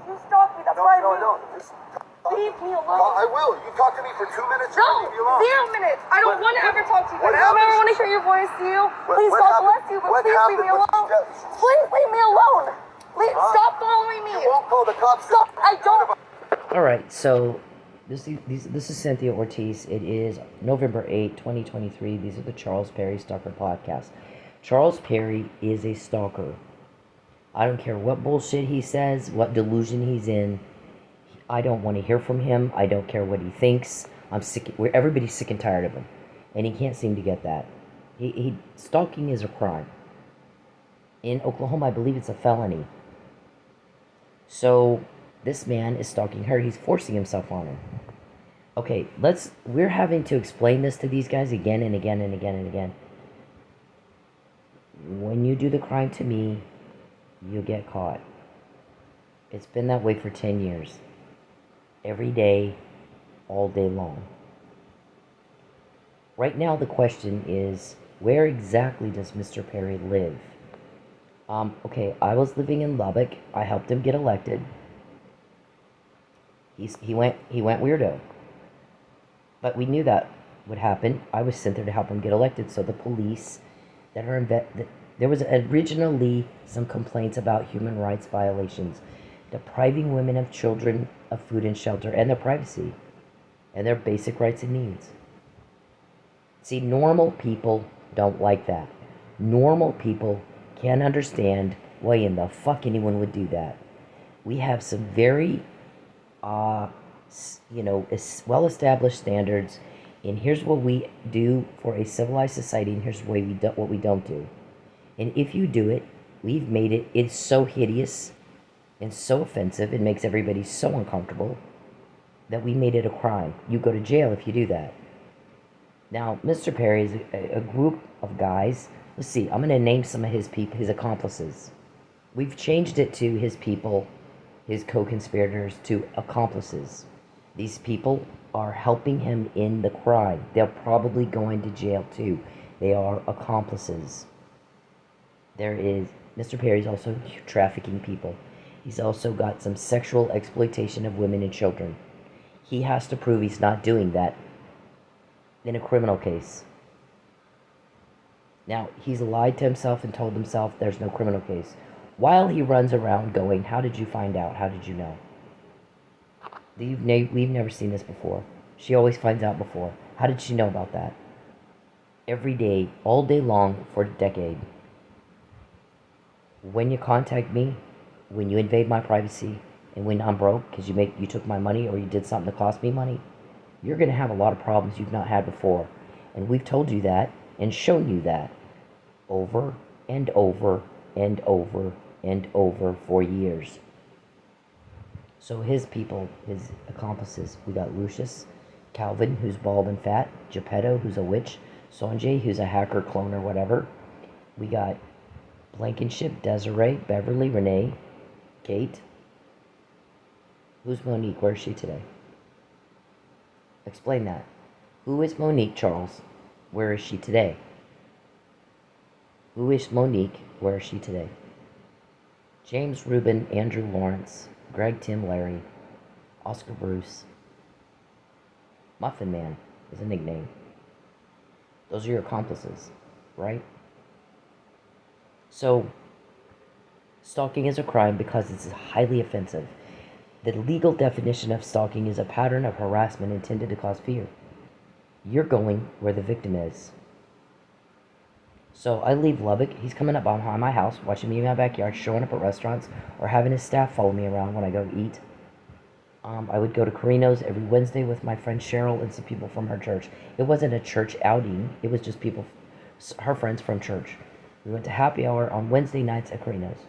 You stalk me. That's why I moved. No. Just leave me alone. I will. You talk to me for 2 minutes. No, leave me alone. 0 minutes. I don't want to ever talk to you. What I don't ever happens? want to hear your voice, do you? Please, what God happened? bless you, but What please leave happened? me alone. Please leave me alone. Please stop following me. You won't call the cops. Stop. I don't. All right, so this is Cynthia Ortiz. It is November 8, 2023. These are the Charles Perry Stalker Podcast. Charles Perry is a stalker. I don't care what bullshit he says, what delusion he's in. I don't want to hear from him. I don't care what he thinks. I'm sick. Everybody's sick and tired of him, and he can't seem to get that. Stalking is a crime. In Oklahoma, I believe it's a felony. So this man is stalking her. He's forcing himself on her. Okay, we're having to explain this to these guys again and again and again and again. When you do the crime to me, you'll get caught. It's been that way for 10 years. Every day, all day long. Right now, the question is, where exactly does Mr. Perry live? Okay, I was living in Lubbock. I helped him get elected. He went weirdo. But we knew that would happen. I was sent there to help him get elected. So the police there was originally some complaints about human rights violations, depriving women of children of food and shelter and their privacy and their basic rights and needs. See, normal people don't like that. Normal people can't understand why in the fuck anyone would do that. We have some very well-established standards, and here's what we do for a civilized society, and here's what we don't do. And if you do it, we've made it's so hideous and so offensive, it makes everybody so uncomfortable that we made it a crime. You go to jail if you do that. Now, Mr. Perry is a group of guys. Let's see, I'm going to name some of his people, his accomplices. We've changed it to his people, his co-conspirators, to accomplices. These people are helping him in the crime. They're probably going to jail too. They are accomplices. Mr. Perry's also trafficking people. He's also got some sexual exploitation of women and children. He has to prove he's not doing that in a criminal case. Now, he's lied to himself and told himself there's no criminal case, while he runs around going, how did you find out? How did you know? We've never seen this before. She always finds out before. How did she know about that? Every day, all day long, for a decade. When you contact me, when you invade my privacy, and when I'm broke because you took my money or you did something that cost me money, you're going to have a lot of problems you've not had before. And we've told you that and shown you that over and over and over and over for years. So his people, his accomplices, we got Lucius, Calvin, who's bald and fat, Geppetto, who's a witch, Sanjay, who's a hacker clone or whatever. We got Blankenship, Desiree, Beverly, Renee, Kate. Who's Monique? Where is she today? Explain that. Who is Monique, Charles? Where is she today? Who is Monique? Where is she today? James, Ruben, Andrew, Lawrence, Greg, Tim, Larry, Oscar, Bruce. Muffin Man is a nickname. Those are your accomplices, right? So, stalking is a crime because it's highly offensive. The legal definition of stalking is a pattern of harassment intended to cause fear. You're going where the victim is. So I leave Lubbock. He's coming up behind my house, watching me in my backyard, showing up at restaurants, or having his staff follow me around when I go eat. I would go to Carino's every Wednesday with my friend Cheryl and some people from her church. It wasn't a church outing. It was just people, her friends from church. We went to happy hour on Wednesday nights at Carino's.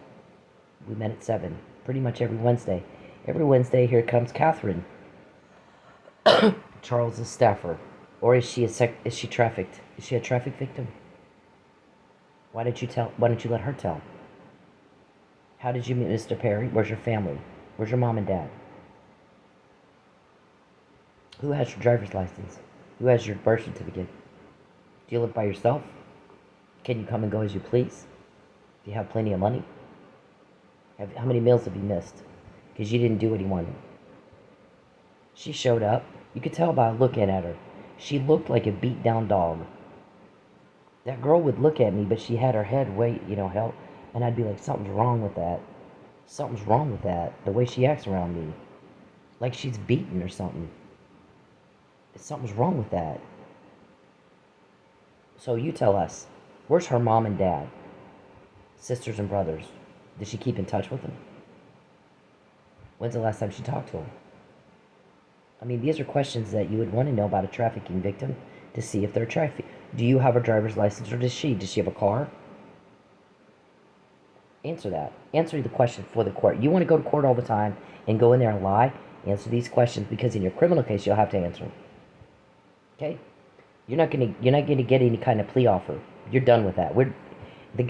We met at 7, pretty much every Wednesday. Every Wednesday, here comes Catherine, Charles's staffer. Or is she trafficked? Is she a traffic victim? Why don't you let her tell? How did you meet Mr. Perry? Where's your family? Where's your mom and dad? Who has your driver's license? Who has your birth certificate? Do you live by yourself? Can you come and go as you please? Do you have plenty of money? How many meals have you missed? because you didn't do what he wanted. She showed up. You could tell by looking at her. She looked like a beat down dog. That girl would look at me, but she had her head way, held, and I'd be like, something's wrong with that. Something's wrong with that. The way she acts around me. Like she's beaten or something. Something's wrong with that. So you tell us, where's her mom and dad? Sisters and brothers? Did she keep in touch with them? When's the last time she talked to them? I mean, these are questions that you would want to know about a trafficking victim to see if they're trafficked. Do you have a driver's license, or does she? Does she have a car? Answer that. Answer the question for the court. You want to go to court all the time and go in there and lie? Answer these questions, because in your criminal case, you'll have to answer them. Okay? You're not gonna get any kind of plea offer. You're done with that. The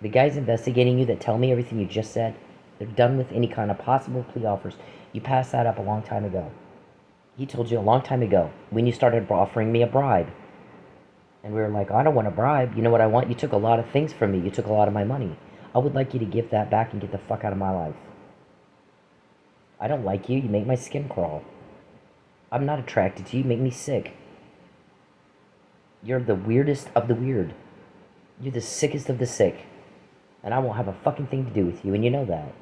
guys investigating you that tell me everything you just said. They're done with any kind of possible plea offers. You passed that up a long time ago. He told you a long time ago when you started offering me a bribe. And we were like, I don't want a bribe. You know what I want? You took a lot of things from me. You took a lot of my money. I would like you to give that back and get the fuck out of my life. I don't like you. You make my skin crawl. I'm not attracted to you. You make me sick. You're the weirdest of the weird. You're the sickest of the sick. And I won't have a fucking thing to do with you, and you know that.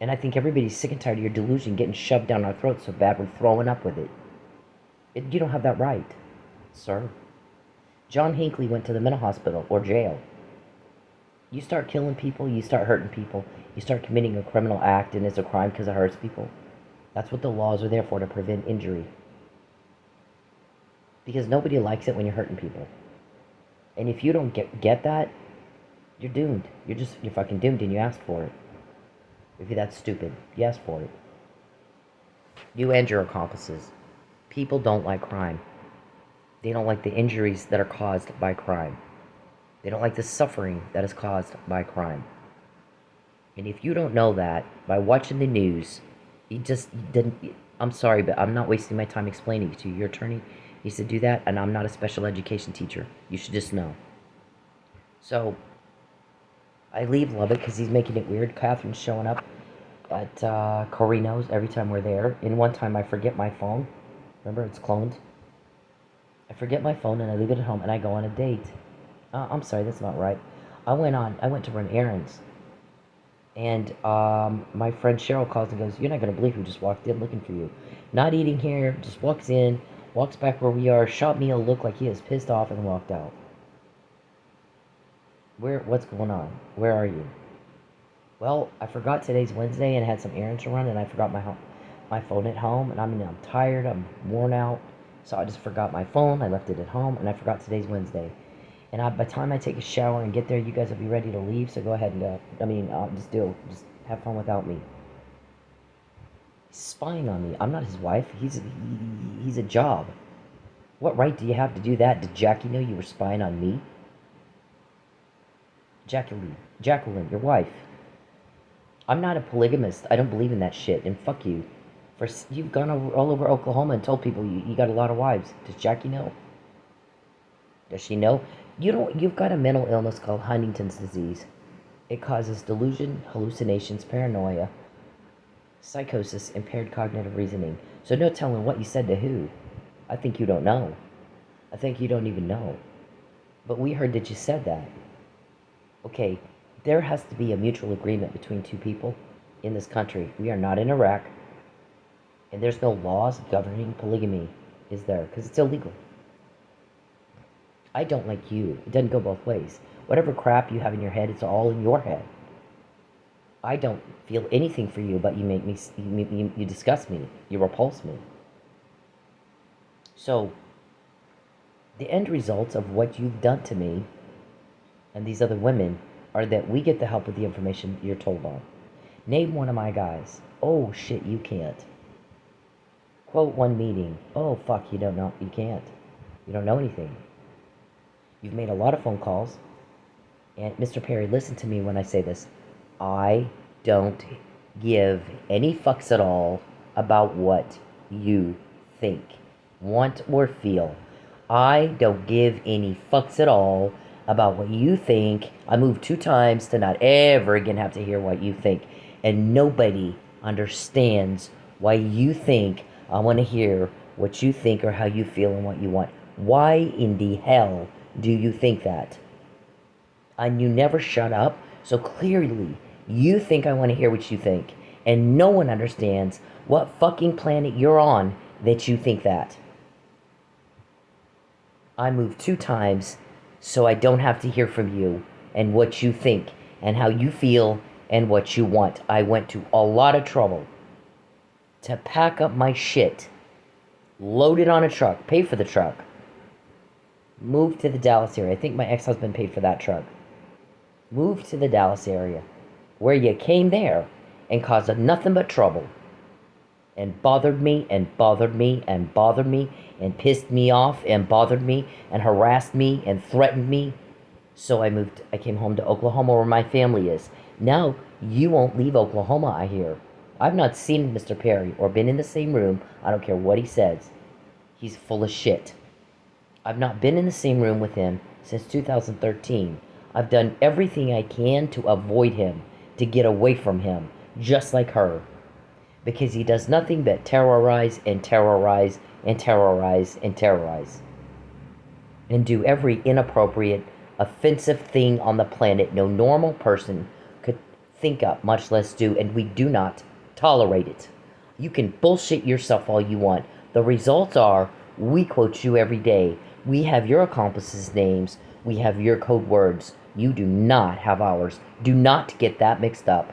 And I think everybody's sick and tired of your delusion getting shoved down our throats so bad we're throwing up with it. You don't have that right, sir. John Hinckley went to the mental hospital or jail. You start killing people, you start hurting people, you start committing a criminal act and it's a crime because it hurts people. That's what the laws are there for, to prevent injury. Because nobody likes it when you're hurting people. And if you don't get that, you're doomed. You're fucking doomed, and you asked for it. If you're that stupid, you asked for it. You and your accomplices. People don't like crime. They don't like the injuries that are caused by crime. They don't like the suffering that is caused by crime. And if you don't know that, by watching the news, you didn't... I'm sorry, but I'm not wasting my time explaining it to you. Your attorney needs to do that, and I'm not a special education teacher. You should just know. So, I leave Lubbock because he's making it weird. Catherine's showing up at Corino's every time we're there. And one time I forget my phone. Remember, it's cloned. I forget my phone and I leave it at home and I go on a date. I'm sorry, that's not right. I went to run errands. And my friend Cheryl calls and goes, you're not going to believe who just walked in looking for you. Not eating here, just walks in, walks back where we are, shot me a look like he is pissed off and walked out. What's going on? Where are you? Well, I forgot today's Wednesday and had some errands to run, and I forgot my phone at home, and I'm tired, I'm worn out, so I just forgot my phone. I left it at home, and I forgot today's Wednesday. And by the time I take a shower and get there, you guys will be ready to leave, so go ahead and, just have fun without me. He's spying on me. I'm not his wife. He's a job. What right do you have to do that? Did Jackie know you were spying on me? Jacqueline, your wife. I'm not a polygamist. I don't believe in that shit. And fuck you. You've gone all over Oklahoma and told people you got a lot of wives. Does Jackie know? Does she know? You've got a mental illness called Huntington's disease. It causes delusion, hallucinations, paranoia, psychosis, impaired cognitive reasoning. So no telling what you said to who. I think you don't know. I think you don't even know. But we heard that you said that. Okay, there has to be a mutual agreement between two people in this country. We are not in Iraq, and there's no laws governing polygamy, is there? Because it's illegal. I don't like you. It doesn't go both ways. Whatever crap you have in your head, it's all in your head. I don't feel anything for you, but you disgust me. You repulse me. So, the end results of what you've done to me and these other women are that we get the help with the information you're told on. Name one of my guys. Oh, shit, you can't. Quote one meeting. Oh, fuck, you don't know. You can't. You don't know anything. You've made a lot of phone calls. And Mr. Perry, listen to me when I say this. I don't give any fucks at all about what you think, want, or feel. I don't give any fucks at all about what you think. I moved 2 times to not ever again have to hear what you think. And nobody understands why you think I want to hear what you think or how you feel and what you want. Why in the hell do you think that? And you never shut up, so clearly you think I want to hear what you think. And no one understands what fucking planet you're on that you think that. I moved 2 times so I don't have to hear from you and what you think and how you feel and what you want. I went to a lot of trouble to pack up my shit, load it on a truck, pay for the truck, move to the Dallas area. I think my ex-husband paid for that truck. Moved to the Dallas area, where you came there and caused nothing but trouble and bothered me and bothered me and bothered me and pissed me off and bothered me and harassed me and threatened me. So I came home to Oklahoma where my family is. Now you won't leave Oklahoma, I hear. I've not seen Mr. Perry or been in the same room. I don't care what he says. He's full of shit. I've not been in the same room with him since 2013. I've done everything I can to avoid him, to get away from him, just like her. Because he does nothing but terrorize and terrorize and terrorize and terrorize. And do every inappropriate, offensive thing on the planet no normal person could think up, much less do, and we do not tolerate it. You can bullshit yourself all you want. The results are, we quote you every day. We have your accomplices' names. We have your code words. You do not have ours. Do not get that mixed up.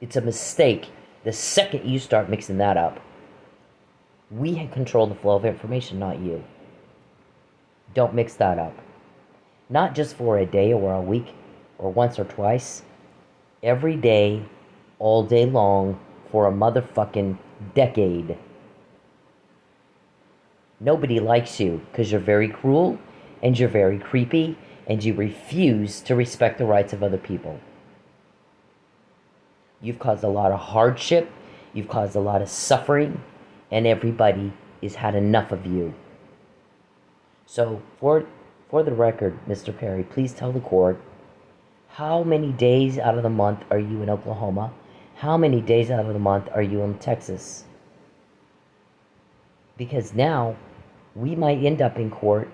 It's a mistake the second you start mixing that up. We control the flow of information, not you. Don't mix that up. Not just for a day or a week or once or twice. Every day, all day long, for a motherfucking decade. Nobody likes you because you're very cruel and you're very creepy and you refuse to respect the rights of other people. You've caused a lot of hardship, you've caused a lot of suffering, and everybody has had enough of you. So, for the record, Mr. Perry, please tell the court, how many days out of the month are you in Oklahoma? How many days out of the month are you in Texas? Because now, we might end up in court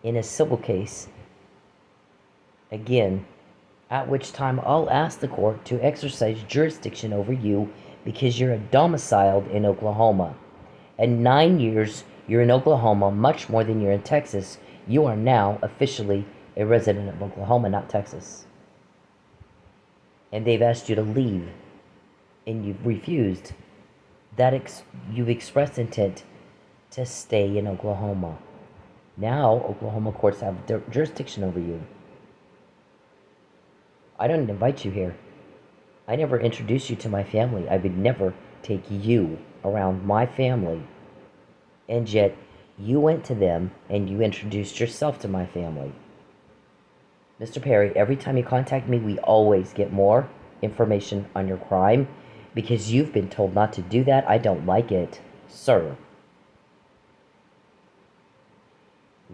in a civil case again, at which time I'll ask the court to exercise jurisdiction over you because you're domiciled in Oklahoma. And 9 years you're in Oklahoma, much more than you're in Texas. You are now officially a resident of Oklahoma, not Texas. And they've asked you to leave, and you've refused. You've expressed intent to stay in Oklahoma. Now Oklahoma courts have jurisdiction over you. I didn't invite you here. I never introduced you to my family. I would never take you around my family. And yet, you went to them and you introduced yourself to my family. Mr. Perry, every time you contact me, we always get more information on your crime because you've been told not to do that. I don't like it, sir.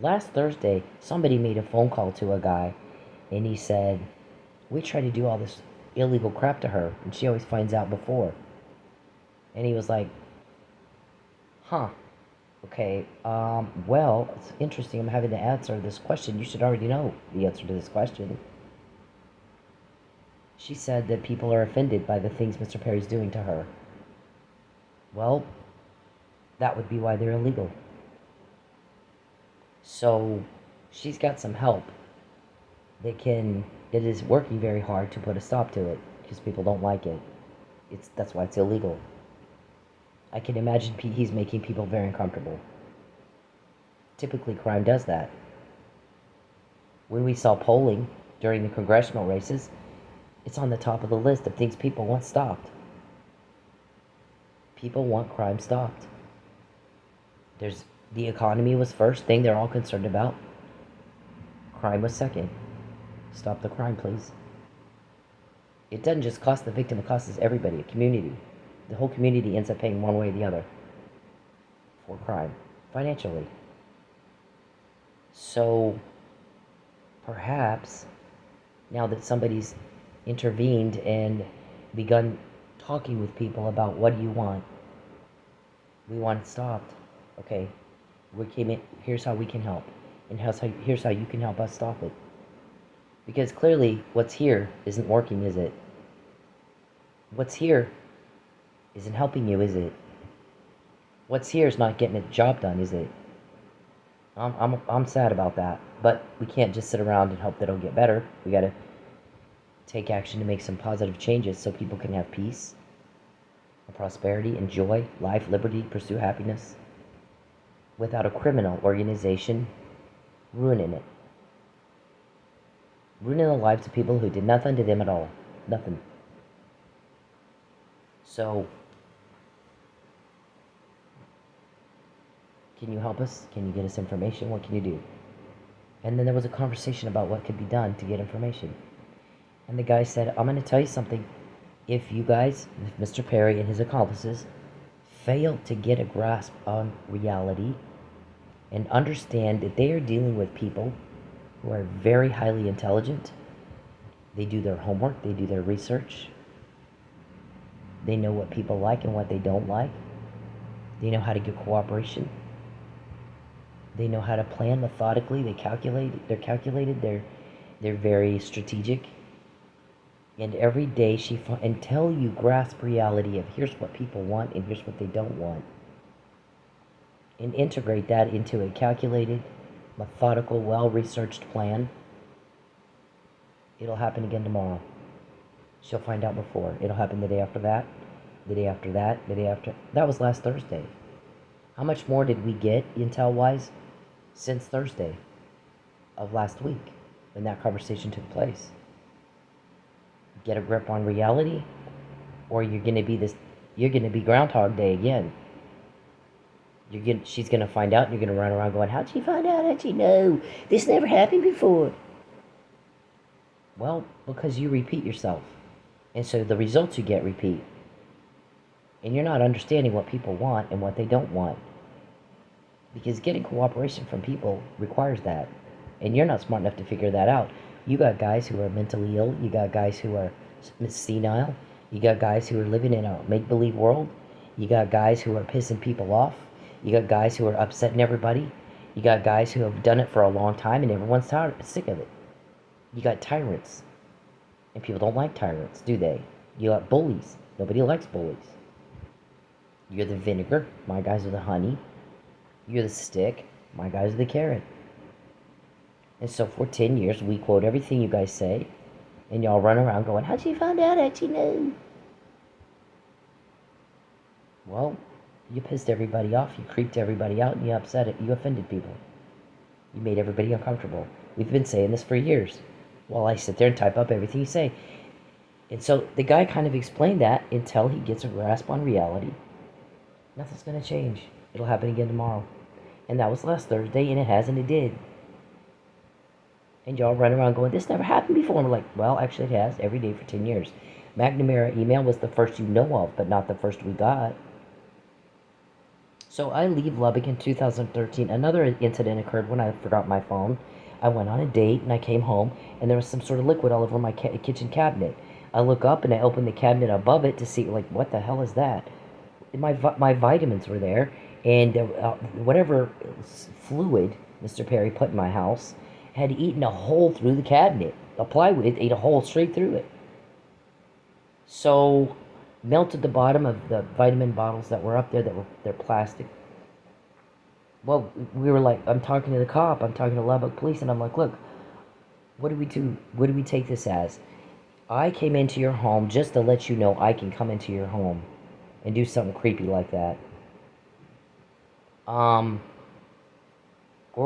Last Thursday, somebody made a phone call to a guy and he said, we try to do all this illegal crap to her, and she always finds out before. And he was like, huh, okay, well, it's interesting I'm having to answer this question. You should already know the answer to this question. She said that people are offended by the things Mr. Perry's doing to her. Well, that would be why they're illegal. So, she's got some help that is working very hard to put a stop to it because people don't like it. That's why it's illegal. I can imagine he's making people very uncomfortable. Typically, crime does that. When we saw polling during the congressional races, it's on the top of the list of things people want stopped. People want crime stopped. The economy was first thing they're all concerned about. Crime was second. Stop the crime, please. It doesn't just cost the victim, it costs everybody, a community. The whole community ends up paying one way or the other for crime, financially. So, perhaps, now that somebody's intervened and begun talking with people about what do you want. We want it stopped. Okay, we came in. Here's how we can help, and here's how you can help us stop it. Because clearly, what's here isn't working, is it? What's here isn't helping you, is it? What's here is not getting the job done, is it? I'm sad about that, but we can't just sit around and hope that it'll get better. We gotta take action to make some positive changes so people can have peace, and prosperity, and joy, life, liberty, pursue happiness, without a criminal organization ruining it. Ruining the lives of people who did nothing to them at all. Nothing. So, can you help us? Can you get us information? What can you do? And then there was a conversation about what could be done to get information. And the guy said, I'm going to tell you something. If you guys, if Mr. Perry and his accomplices, fail to get a grasp on reality and understand that they are dealing with people who are very highly intelligent, they do their homework, they do their research, they know what people like and what they don't like, they know how to get cooperation, they know how to plan methodically, they're calculated, they're very strategic. And every day until you grasp reality of here's what people want and here's what they don't want, and integrate that into a calculated, methodical, well-researched plan, it'll happen again tomorrow. She'll find out before. It'll happen the day after that, the day after that, the day after. That was last Thursday. How much more did we get intel-wise since Thursday of last week when that conversation took place? Get a grip on reality, or you're gonna be Groundhog Day again. She's gonna find out, and you're gonna run around going, how'd she find out? How'd she know? This never happened before. Well, because you repeat yourself. And so the results you get repeat. And you're not understanding what people want and what they don't want. Because getting cooperation from people requires that. And you're not smart enough to figure that out. You got guys who are mentally ill. You got guys who are senile. You got guys who are living in a make-believe world. You got guys who are pissing people off. You got guys who are upsetting everybody. You got guys who have done it for a long time and everyone's sick of it. You got tyrants. And people don't like tyrants, do they? You got bullies. Nobody likes bullies. You're the vinegar. My guys are the honey. You're the stick. My guys are the carrot. And so for 10 years, we quote everything you guys say, and y'all run around going, how'd you find out? How'd you know? Well, you pissed everybody off, you creeped everybody out, and you upset it. You offended people. You made everybody uncomfortable. We've been saying this for years. While I sit there and type up everything you say. And so the guy kind of explained that until he gets a grasp on reality. Nothing's going to change. It'll happen again tomorrow. And that was last Thursday, and it has, and it did. And y'all run around going, this never happened before. And we're like, well, actually it has, every day for 10 years. McNamara email was the first you know of, but not the first we got. So I leave Lubbock in 2013. Another incident occurred when I forgot my phone. I went on a date, and I came home, and there was some sort of liquid all over my kitchen cabinet. I look up, and I open the cabinet above it to see, like, what the hell is that? My vitamins were there, and whatever fluid Mr. Perry put in my house had eaten a hole through the cabinet. The plywood ate a hole straight through it. So, melted the bottom of the vitamin bottles that were up there they're plastic. Well, we were like, I'm talking to the cop, I'm talking to Lubbock Police, and I'm like, look, what do we do? What do we take this as? I came into your home just to let you know I can come into your home and do something creepy like that. Or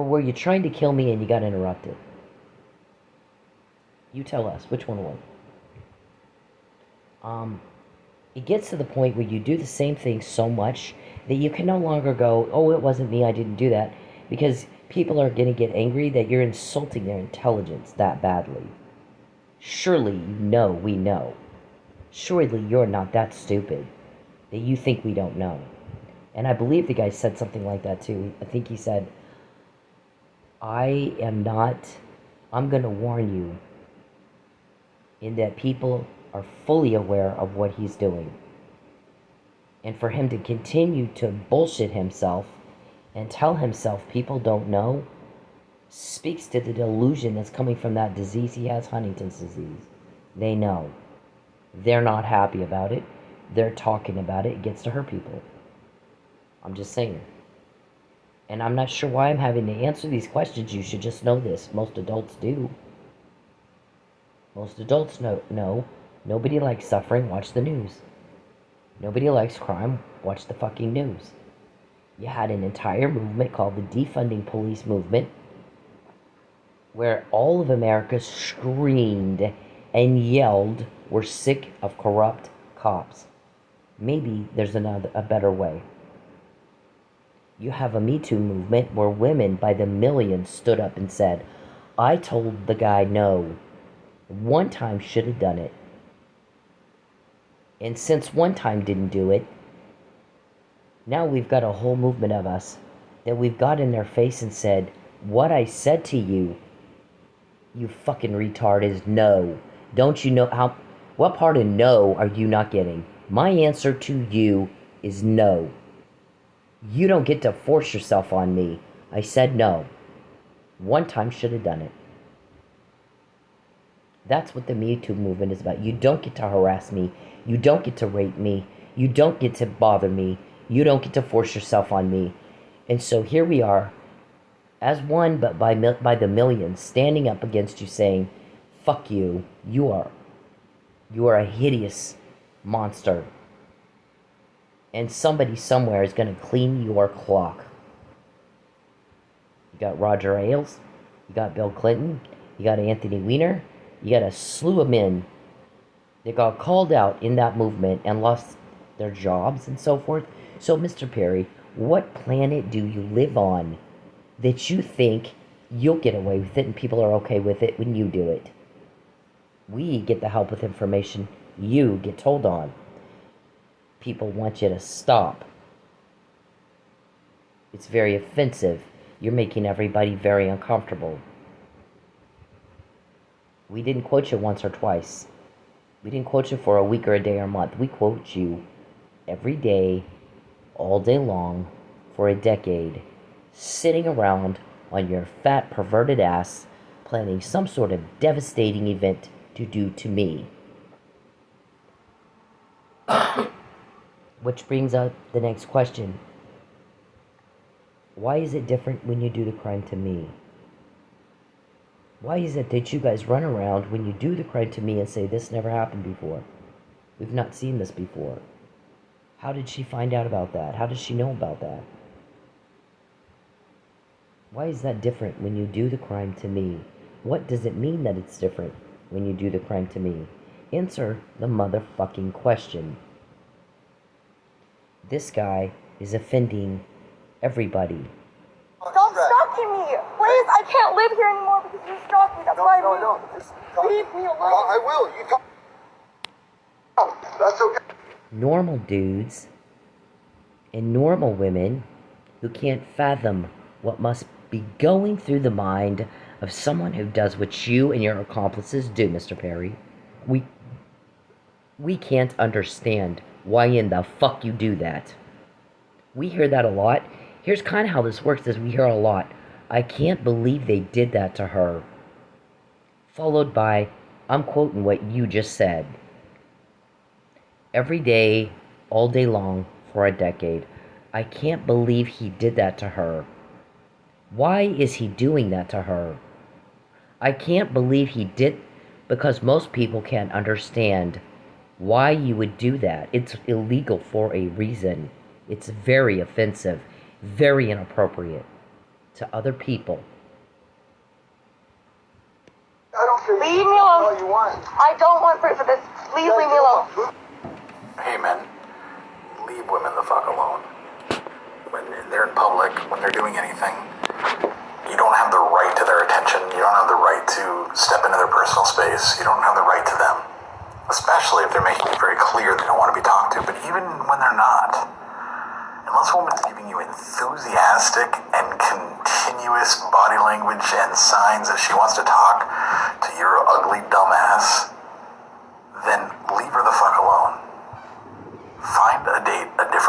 were you trying to kill me and you got interrupted? You tell us, which one was it? It gets to the point where you do the same thing so much that you can no longer go, oh, it wasn't me, I didn't do that. Because people are going to get angry that you're insulting their intelligence that badly. Surely we know. Surely you're not that stupid that you think we don't know. And I believe the guy said something like that too. I think he said, I'm going to warn you in that people are fully aware of what he's doing. And for him to continue to bullshit himself and tell himself people don't know speaks to the delusion that's coming from that disease he has, Huntington's disease. They know. They're not happy about it. They're talking about it. It gets to hurt people. I'm just saying. And I'm not sure why I'm having to answer these questions. You should just know this. Most adults do. Most adults know. Nobody likes suffering. Watch the news. Nobody likes crime. Watch the fucking news. You had an entire movement called the defunding police movement, where all of America screamed and yelled, we're sick of corrupt cops. Maybe there's a better way. You have a Me Too movement where women by the millions stood up and said, I told the guy no. One time should have done it. And since one time didn't do it, now we've got a whole movement of us that we've got in their face and said, what I said to you, you fucking retard, is no. Don't you know what part of no are you not getting? My answer to you is no. You don't get to force yourself on me. I said no. One time should have done it. That's what the Me Too movement is about. You don't get to harass me. You don't get to rape me. You don't get to bother me. You don't get to force yourself on me. And so here we are, as one, but by the millions, standing up against you saying, fuck you. You are a hideous monster. And somebody somewhere is going to clean your clock. You got Roger Ailes. You got Bill Clinton. You got Anthony Weiner. You got a slew of men that got called out in that movement and lost their jobs and so forth. So, Mr. Perry, what planet do you live on that you think you'll get away with it and people are okay with it when you do it? We get the help with information you get told on. People want you to stop. It's very offensive. You're making everybody very uncomfortable. We didn't quote you once or twice. We didn't quote you for a week or a day or a month. We quote you every day, all day long, for a decade, sitting around on your fat, perverted ass, planning some sort of devastating event to do to me. Which brings up the next question. Why is it different when you do the crime to me? Why is it that you guys run around when you do the crime to me and say, this never happened before? We've not seen this before. How did she find out about that? How does she know about that? Why is that different when you do the crime to me? What does it mean that it's different when you do the crime to me? Answer the motherfucking question. This guy is offending everybody. Stop stalking me! Please, I can't live here anymore because you're stalking. That's why I leave me alone. I will. You talk. Oh, that's okay. Normal dudes and normal women who can't fathom what must be going through the mind of someone who does what you and your accomplices do, Mr. Perry. We can't understand why in the fuck you do that. We hear that a lot. Here's kind of how this works, is we hear a lot, I can't believe they did that to her. Followed by, I'm quoting what you just said. Every day, all day long, for a decade, I can't believe he did that to her. Why is he doing that to her? I can't believe he did, because most people can't understand why you would do that. It's illegal for a reason. It's very offensive, very inappropriate to other people. I don't care. Leave me alone. All you want. I don't want proof of this. Please leave me alone. Hey men, leave women the fuck alone. When they're in public, when they're doing anything, you don't have the right to their attention. You don't have the right to step into their personal space. You don't have the right to them. Especially if they're making it very clear they don't want to be talked to. But even when they're not, unless a woman's giving you enthusiastic and continuous body language and signs that she wants to talk to your ugly dumbass, then leave her the fuck alone. Find a date, a different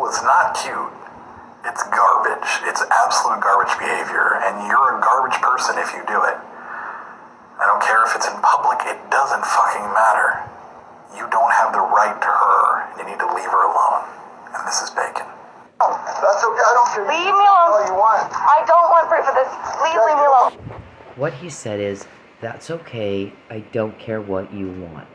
cool, it's not cute. It's garbage. It's absolute garbage behavior, and you're a garbage person if you do it. I don't care if it's in public, it doesn't fucking matter. You don't have the right to her, and you need to leave her alone. And this is Bacon. Oh, that's okay. I don't care. Leave me alone. All you want. I don't want proof of this. Please leave me alone. What he said is, that's okay, I don't care what you want.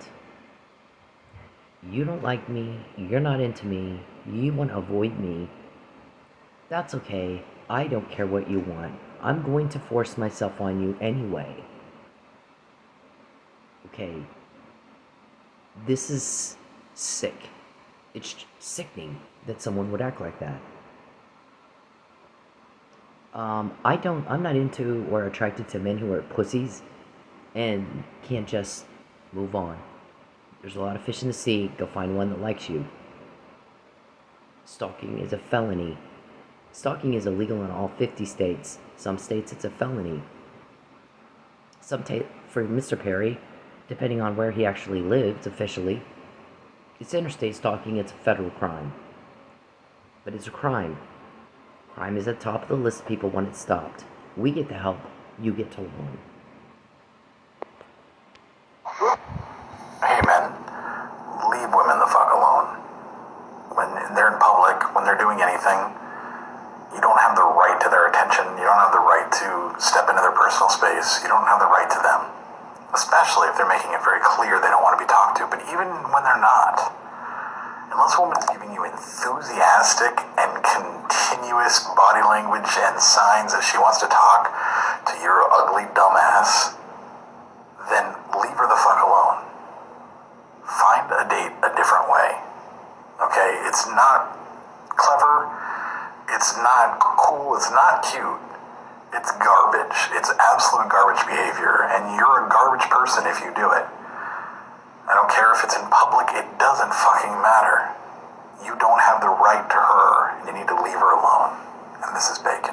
You don't like me, you're not into me, you want to avoid me. That's okay, I don't care what you want. I'm going to force myself on you anyway. Okay. This is sick. It's sickening that someone would act like that. I'm not into or attracted to men who are pussies and can't just move on. There's a lot of fish in the sea. Go find one that likes you. Stalking is a felony. Stalking is illegal in all 50 states. Some states it's a felony. For Mr. Perry, depending on where he actually lives officially, it's interstate stalking, it's a federal crime. But it's a crime. Crime is at the top of the list of people want it stopped. We get the help, you get to learn. Hey men, leave women the fuck alone. When they're in public, when they're doing anything, you don't have the right to their attention. You don't have the right to step into their personal space. You don't have the right to them. Especially if they're making it very clear they don't want to be talked to. But even when they're not, unless a woman's giving you enthusiastic and continuous body language and signs that she wants to talk to your ugly dumbass, then leave her the fuck alone. Find a date a different way. Okay? It's not clever. It's not cool. It's not cute. It's garbage. It's absolute garbage behavior, and you're a garbage person if you do it. I don't care if it's in public, it doesn't fucking matter. You don't have the right to her, and you need to leave her alone. And this is Bacon.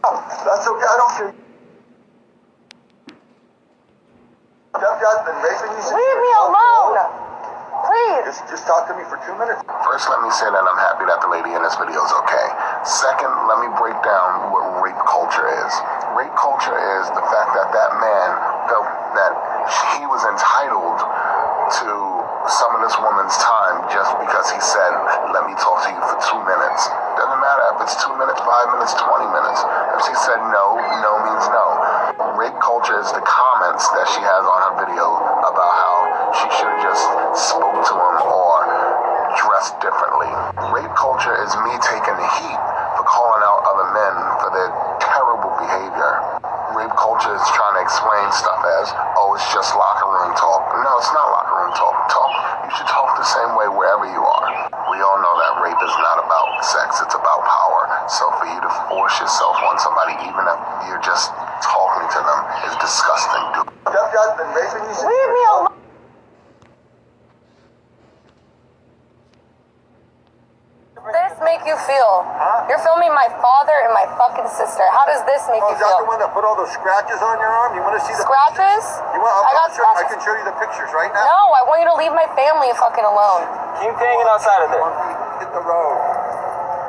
Oh, that's okay. I don't care. Jeff God's been raping you. Leave me alone. Please. Just talk to me for 2 minutes. First, let me say that I'm happy that the lady in this video is okay. Second, let me break down what rape culture is. Rape culture is the fact that that man felt that he was entitled to some of this woman's time just because he said, let me talk to you for 2 minutes. Doesn't matter if it's 2 minutes, 5 minutes, 20 minutes. If she said no, no means no. Rape culture is the comments that she has on her video about how she should have just spoke to him or dressed differently. Rape culture is me taking the heat for calling out other men for their terrible behavior. Rape culture is trying to explain stuff as, oh, it's just locker room talk. No, it's not locker room talk. You should talk the same way wherever you are. We all know that rape is not about sex, it's about power. So for you to force yourself on somebody, even if you're just talking to them, is disgusting. Jeff God's been raping you. Leave me alone. This make you feel? You're filming my father and my fucking sister. How does this make Oh, you is that feel? the one that put all those scratches on your arm? You want to see the Scratches? You want? I got I scratches. can show you the pictures right now. No, I want you to leave my family fucking alone. Keep hanging outside of there. Hit the road.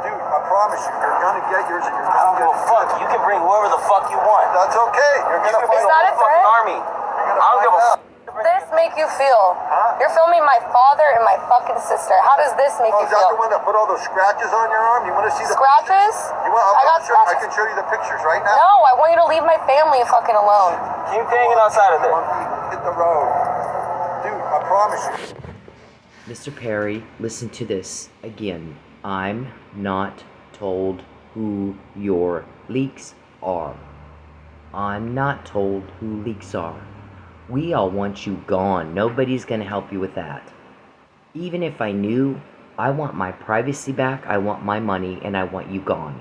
Dude, I promise you, you're gonna get yours and you're I gonna don't get give a fuck. You can bring whoever the fuck you want. That's okay. You're gonna You can find bring that the a whole fucking threat? army. I don't give a fuck. This make you feel? You're filming my father and my fucking sister. How does this make Oh, you is that the feel? one that put all those scratches on your arm? You want to see the Scratches? You want? I got I scratches. can show you the pictures right now. No, I want you to leave my family fucking alone. Keep hanging outside of there. Hit the road. Dude, I promise you. Mr. Perry, listen to this again. I'm not told who your leaks are. I'm not told who leaks are. We all want you gone. Nobody's gonna help you with that. Even if I knew, I want my privacy back, I want my money, and I want you gone.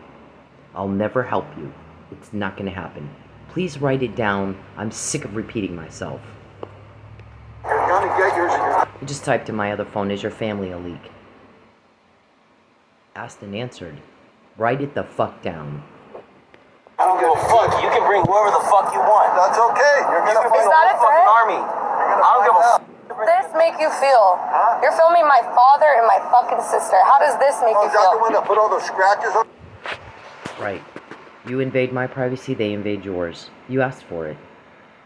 I'll never help you. It's not gonna happen. Please write it down. I'm sick of repeating myself. You're gonna get yours and you're I just typed in my other phone, is your family a leak? Asked and answered. Write it the fuck down. I don't give a fuck. You can bring whoever the fuck you want. That's okay. You're You gonna can bring Is the that a whole fucking threat? army. I don't give a fuck. This make make you feel? Huh? You're filming my father and my fucking sister. How does this make Oh, you is that the feel? one that put all those scratches on? Right. You invade my privacy, they invade yours. You asked for it.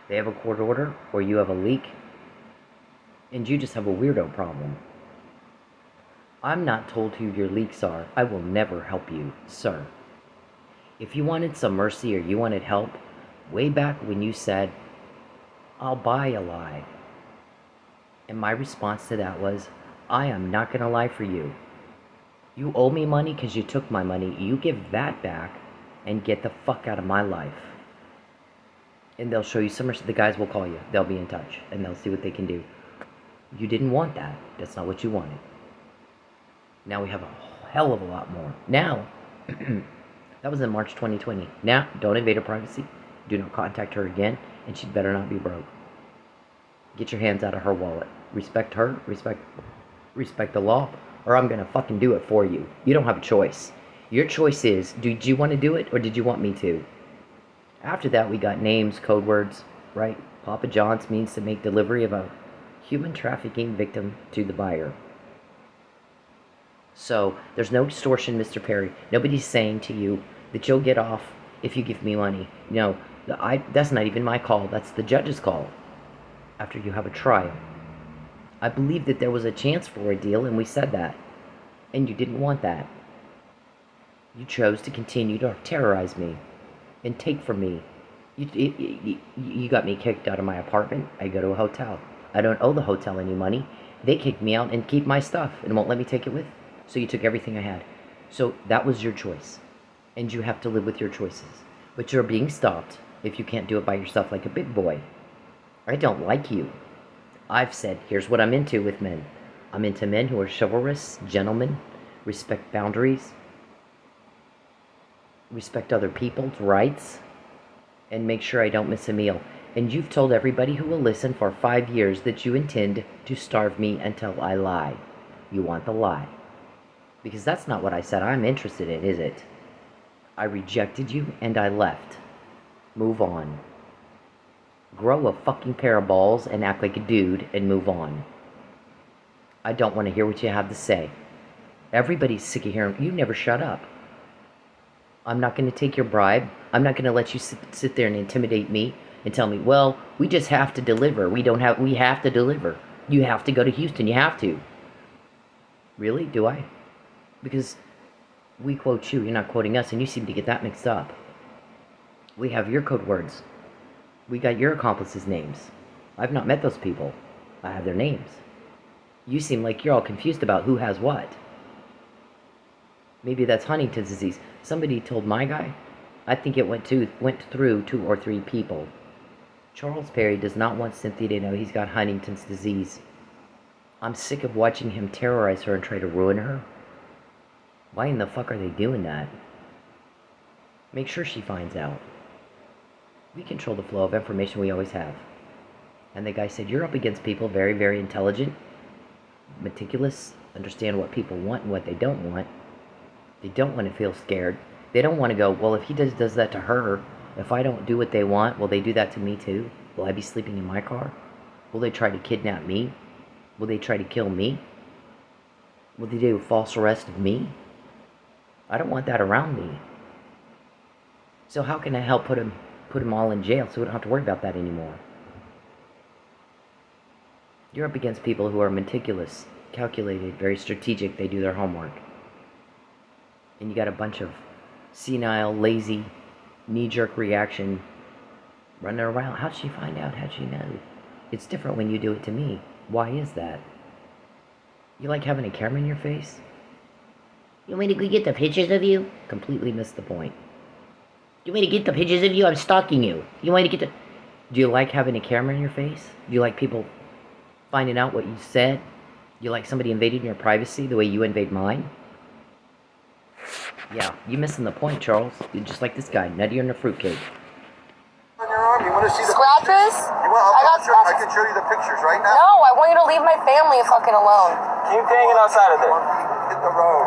They have a court order, or you have a leak, and you just have a weirdo problem. I'm not told who your leaks are. I will never help you, sir. If you wanted some mercy or you wanted help, way back when you said, I'll buy a lie. And my response to that was, I am not going to lie for you. You owe me money because you took my money. You give that back and get the fuck out of my life. And they'll show you some mercy. The guys will call you. They'll be in touch and they'll see what they can do. You didn't want that. That's not what you wanted. Now we have a hell of a lot more. Now, that was in March 2020. Now, don't invade her privacy. Do not contact her again. And she'd better not be broke. Get your hands out of her wallet. Respect her. Respect the law. Or I'm going to fucking do it for you. You don't have a choice. Your choice is, did you want to do it or did you want me to? After that, we got names, code words, right? Papa John's means to make delivery of a human trafficking victim to the buyer. So, there's no extortion, Mr. Perry. Nobody's saying to you that you'll get off if you give me money. No, that's not even my call. That's the judge's call after you have a trial. I believe that there was a chance for a deal, and we said that. And you didn't want that. You chose to continue to terrorize me and take from me. You got me kicked out of my apartment. I go to a hotel. I don't owe the hotel any money. They kicked me out and keep my stuff and won't let me take it with. So you took everything I had. So that was your choice. And you have to live with your choices. But you're being stopped if you can't do it by yourself like a big boy. I don't like you. I've said, here's what I'm into with men. I'm into men who are chivalrous, gentlemen, respect boundaries, respect other people's rights, and make sure I don't miss a meal. And you've told everybody who will listen for 5 years that you intend to starve me until I lie. You want the lie. Because that's not what I said I'm interested in, is it? I rejected you and I left. Move on. Grow a fucking pair of balls and act like a dude and move on. I don't want to hear what you have to say. Everybody's sick of hearing. You never shut up. I'm not going to take your bribe. I'm not going to let you sit there and intimidate me and tell me, well, we just have to deliver. We have to deliver. You have to go to Houston. You have to. Really? Do I? Because we quote you. You're not quoting us, and you seem to get that mixed up. We have your code words. We got your accomplices' names. I've not met those people. I have their names. You seem like you're all confused about who has what. Maybe that's Huntington's disease. Somebody told my guy. I think it went through 2 or 3 people. Charles Perry does not want Cynthia to know he's got Huntington's disease. I'm sick of watching him terrorize her and try to ruin her. Why in the fuck are they doing that? Make sure she finds out. We control the flow of information we always have. And the guy said, you're up against people very, very intelligent, meticulous, understand what people want and what they don't want. They don't want to feel scared. They don't want to go, well, if he does that to her, if I don't do what they want, will they do that to me too? Will I be sleeping in my car? Will they try to kidnap me? Will they try to kill me? Will they do a false arrest of me? I don't want that around me. So how can I help put them all in jail so we don't have to worry about that anymore? You're up against people who are meticulous, calculated, very strategic. They do their homework. And you got a bunch of senile, lazy, knee-jerk reaction running around. How'd she find out? How'd she know? It's different when you do it to me. Why is that? You like having a camera in your face? You want me to go get the pictures of you? Completely missed the point. You want me to get the pictures of you? I'm stalking you. You want me to get the... Do you like having a camera in your face? Do you like people finding out what you said? Do you like somebody invading your privacy the way you invade mine? Yeah, you're missing the point, Charles. You're just like this guy, nuttier than a fruitcake. On your arm, you want to see the Scratches? You want, I got I scratches. can show you the pictures right now. No, I want you to leave my family fucking alone. Keep hanging outside of there. Hit the road.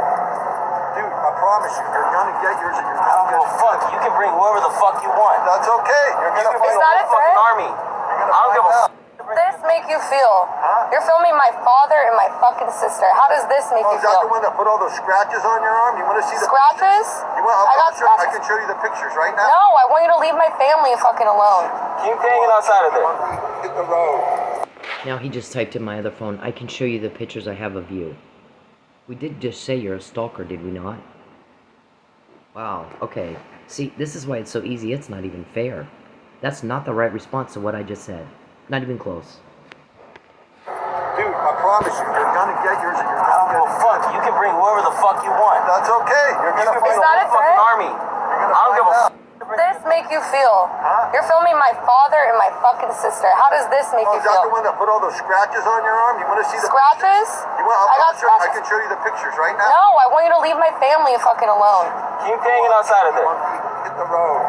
Dude, I promise you, you're gonna get yours and you're I don't gonna give a fuck. You can bring whoever the fuck you want. That's okay. You're You gonna can bring Is the that whole a fucking threat? army. I don't give a fuck. This make you feel? Huh? You're filming my father and my fucking sister. How does this make Oh, you is that feel? the one that put all those scratches on your arm? You want to see the Scratches? You want? I got I scratches. can show you the pictures right now. No, I want you to leave my family fucking alone. Keep hanging outside of there. Hit the road. Now he just typed in my other phone, I can show you the pictures I have of you. We did just say you're a stalker, did we not? Wow, okay. See, this is why it's so easy. It's not even fair. That's not the right response to what I just said. Not even close. Dude, I promise you, you're gonna get yours and you're I gonna don't give a fuck. You can bring whoever the fuck you want. That's okay. You're You gonna can bring Is the that whole a fucking threat? army. I don't give a fuck. This make you feel? Huh? You're filming my father and my fucking sister. How does this make Oh, you is that the feel? one that put all those scratches on your arm? You want to see the Scratches? You want? I got I scratches. can show you the pictures right now. No, I want you to leave my family fucking alone. Keep hanging outside of there. Hit the road.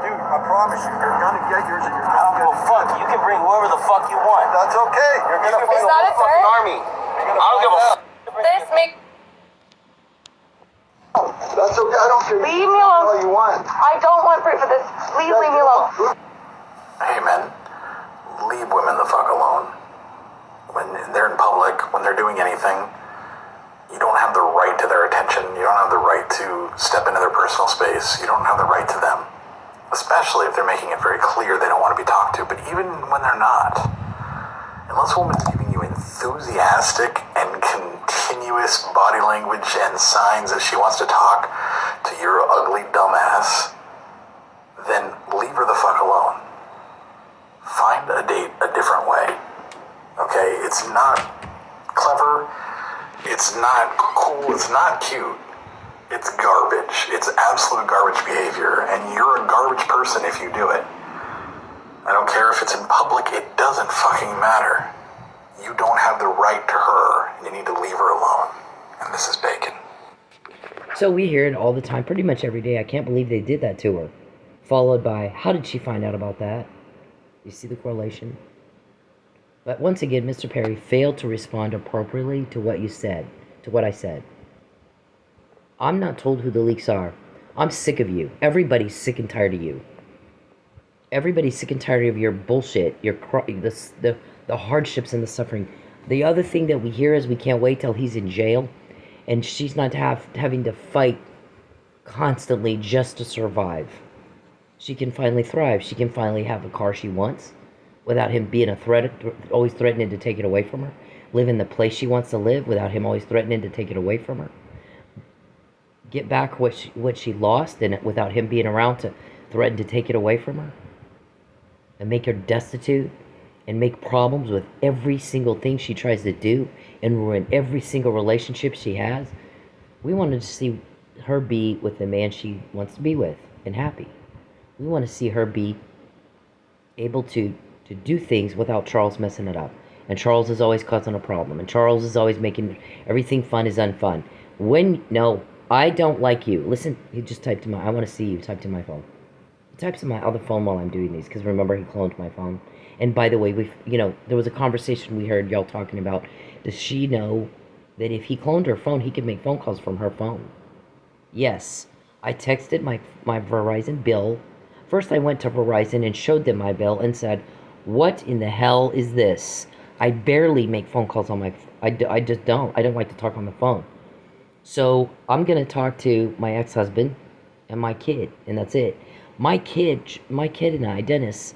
Dude, I promise you, you're gonna get yours and you're I don't give gonna a fuck. You can bring whoever the fuck you want. That's okay. You're You gonna can bring Is the that whole a fucking threat? army. I don't give a fuck. This make That's okay. I don't care. Leave me alone. All you want. I don't want proof of this. Please leave me alone. Hey men, leave women the fuck alone. When they're in public, when they're doing anything, you don't have the right to their attention. You don't have the right to step into their personal space. You don't have the right to them. Especially if they're making it very clear they don't want to be talked to. But even when they're not, unless a woman's giving you enthusiastic and continuous body language and signs that she wants to talk to your ugly dumbass, then leave her the fuck alone. Find a date a different way. Okay? It's not clever. It's not cool. It's not cute. It's garbage. It's absolute garbage behavior. And you're a garbage person if you do it. I don't care if it's in public. It doesn't fucking matter. You don't have the right to her. You need to leave her alone. And this is bacon. So we hear it all the time, pretty much every day. I can't believe they did that to her. Followed by, how did she find out about that? You see the correlation? But once again, Mr. Perry failed to respond appropriately to what you said, to what I said. I'm not told who the leaks are. I'm sick of you. Everybody's sick and tired of you. Everybody's sick and tired of your bullshit, your the hardships and the suffering. The other thing that we hear is we can't wait till he's in jail, and she's not having to fight constantly just to survive. She can finally thrive. She can finally have a car she wants without him being a threat, always threatening to take it away from her. Live in the place she wants to live without him always threatening to take it away from her. Get back what she lost, and without him being around to threaten to take it away from her. And make her destitute, and make problems with every single thing she tries to do, and ruin every single relationship she has. We wanted to see her be with the man she wants to be with, and happy. We want to see her be able to do things without Charles messing it up. And Charles is always causing a problem. And Charles is always making everything fun is unfun. No, I don't like you. Listen, he just typed in I want to see you, typed in my phone. He types in my other phone while I'm doing these, because remember, he cloned my phone. And by the way, there was a conversation we heard y'all talking about. Does she know that if he cloned her phone, he could make phone calls from her phone? Yes. I texted my Verizon bill. First, I went to Verizon and showed them my bill and said, what in the hell is this? I barely make phone calls on my... I just don't. I don't like to talk on the phone. So I'm going to talk to my ex-husband and my kid, and that's it. My kid and I, Dennis,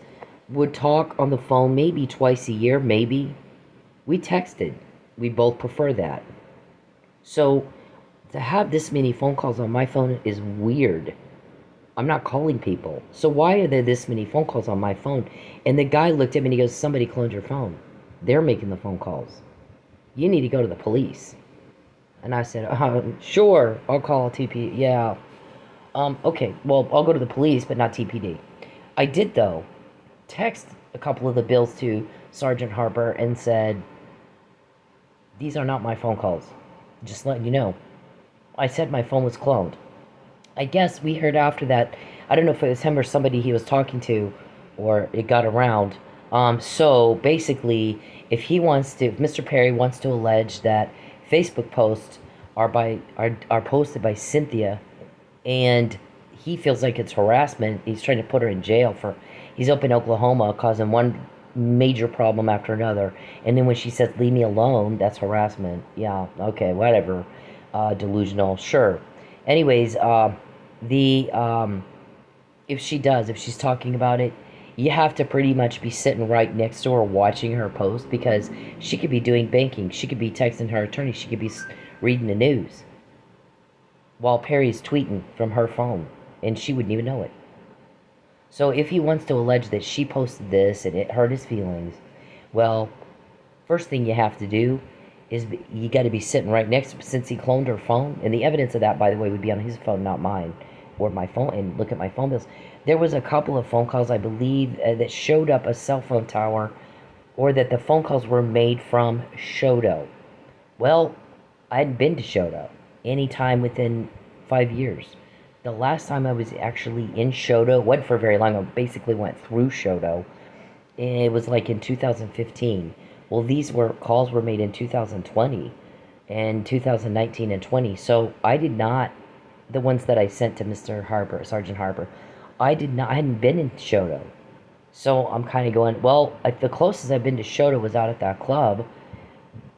would talk on the phone maybe twice a year, maybe. We texted. We both prefer that. So to have this many phone calls on my phone is weird. I'm not calling people. So why are there this many phone calls on my phone? And the guy looked at me and he goes, somebody cloned your phone. They're making the phone calls. You need to go to the police. And I said, sure, I'll call TP. Yeah. Okay, well, I'll go to the police, but not TPD. I did, though, text a couple of the bills to Sergeant Harper and said, these are not my phone calls. Just letting you know. I said my phone was cloned. I guess we heard after that, I don't know if it was him or somebody he was talking to, or it got around. So basically, if Mr. Perry wants to allege that Facebook posts are posted by Cynthia, and he feels like it's harassment, he's trying to put her in jail he's up in Oklahoma causing one major problem after another. And then when she says, leave me alone, that's harassment. Yeah, okay, whatever. Delusional, sure. Anyways, if she's talking about it, you have to pretty much be sitting right next to her watching her post, because she could be doing banking. She could be texting her attorney. She could be reading the news while Perry's tweeting from her phone, and she wouldn't even know it. So if he wants to allege that she posted this and it hurt his feelings, well, first thing you have to do is you got to be sitting right next to, since he cloned her phone. And the evidence of that, by the way, would be on his phone, not mine, or my phone. And look at my phone bills. There was a couple of phone calls, I believe, that showed up a cell phone tower, or that the phone calls were made from Shodo. Well, I hadn't been to Shodo any time within 5 years. The last time I was actually in Shodo, wasn't for very long. I basically went through Shodo. It was like in 2015. Well, these calls were made in 2020 and 2019 and 20. So I did not, the ones that I sent to Mr. Harper, Sergeant Harper, I hadn't been in Shodo. So I'm kind of going, well, the closest I've been to Shodo was out at that club.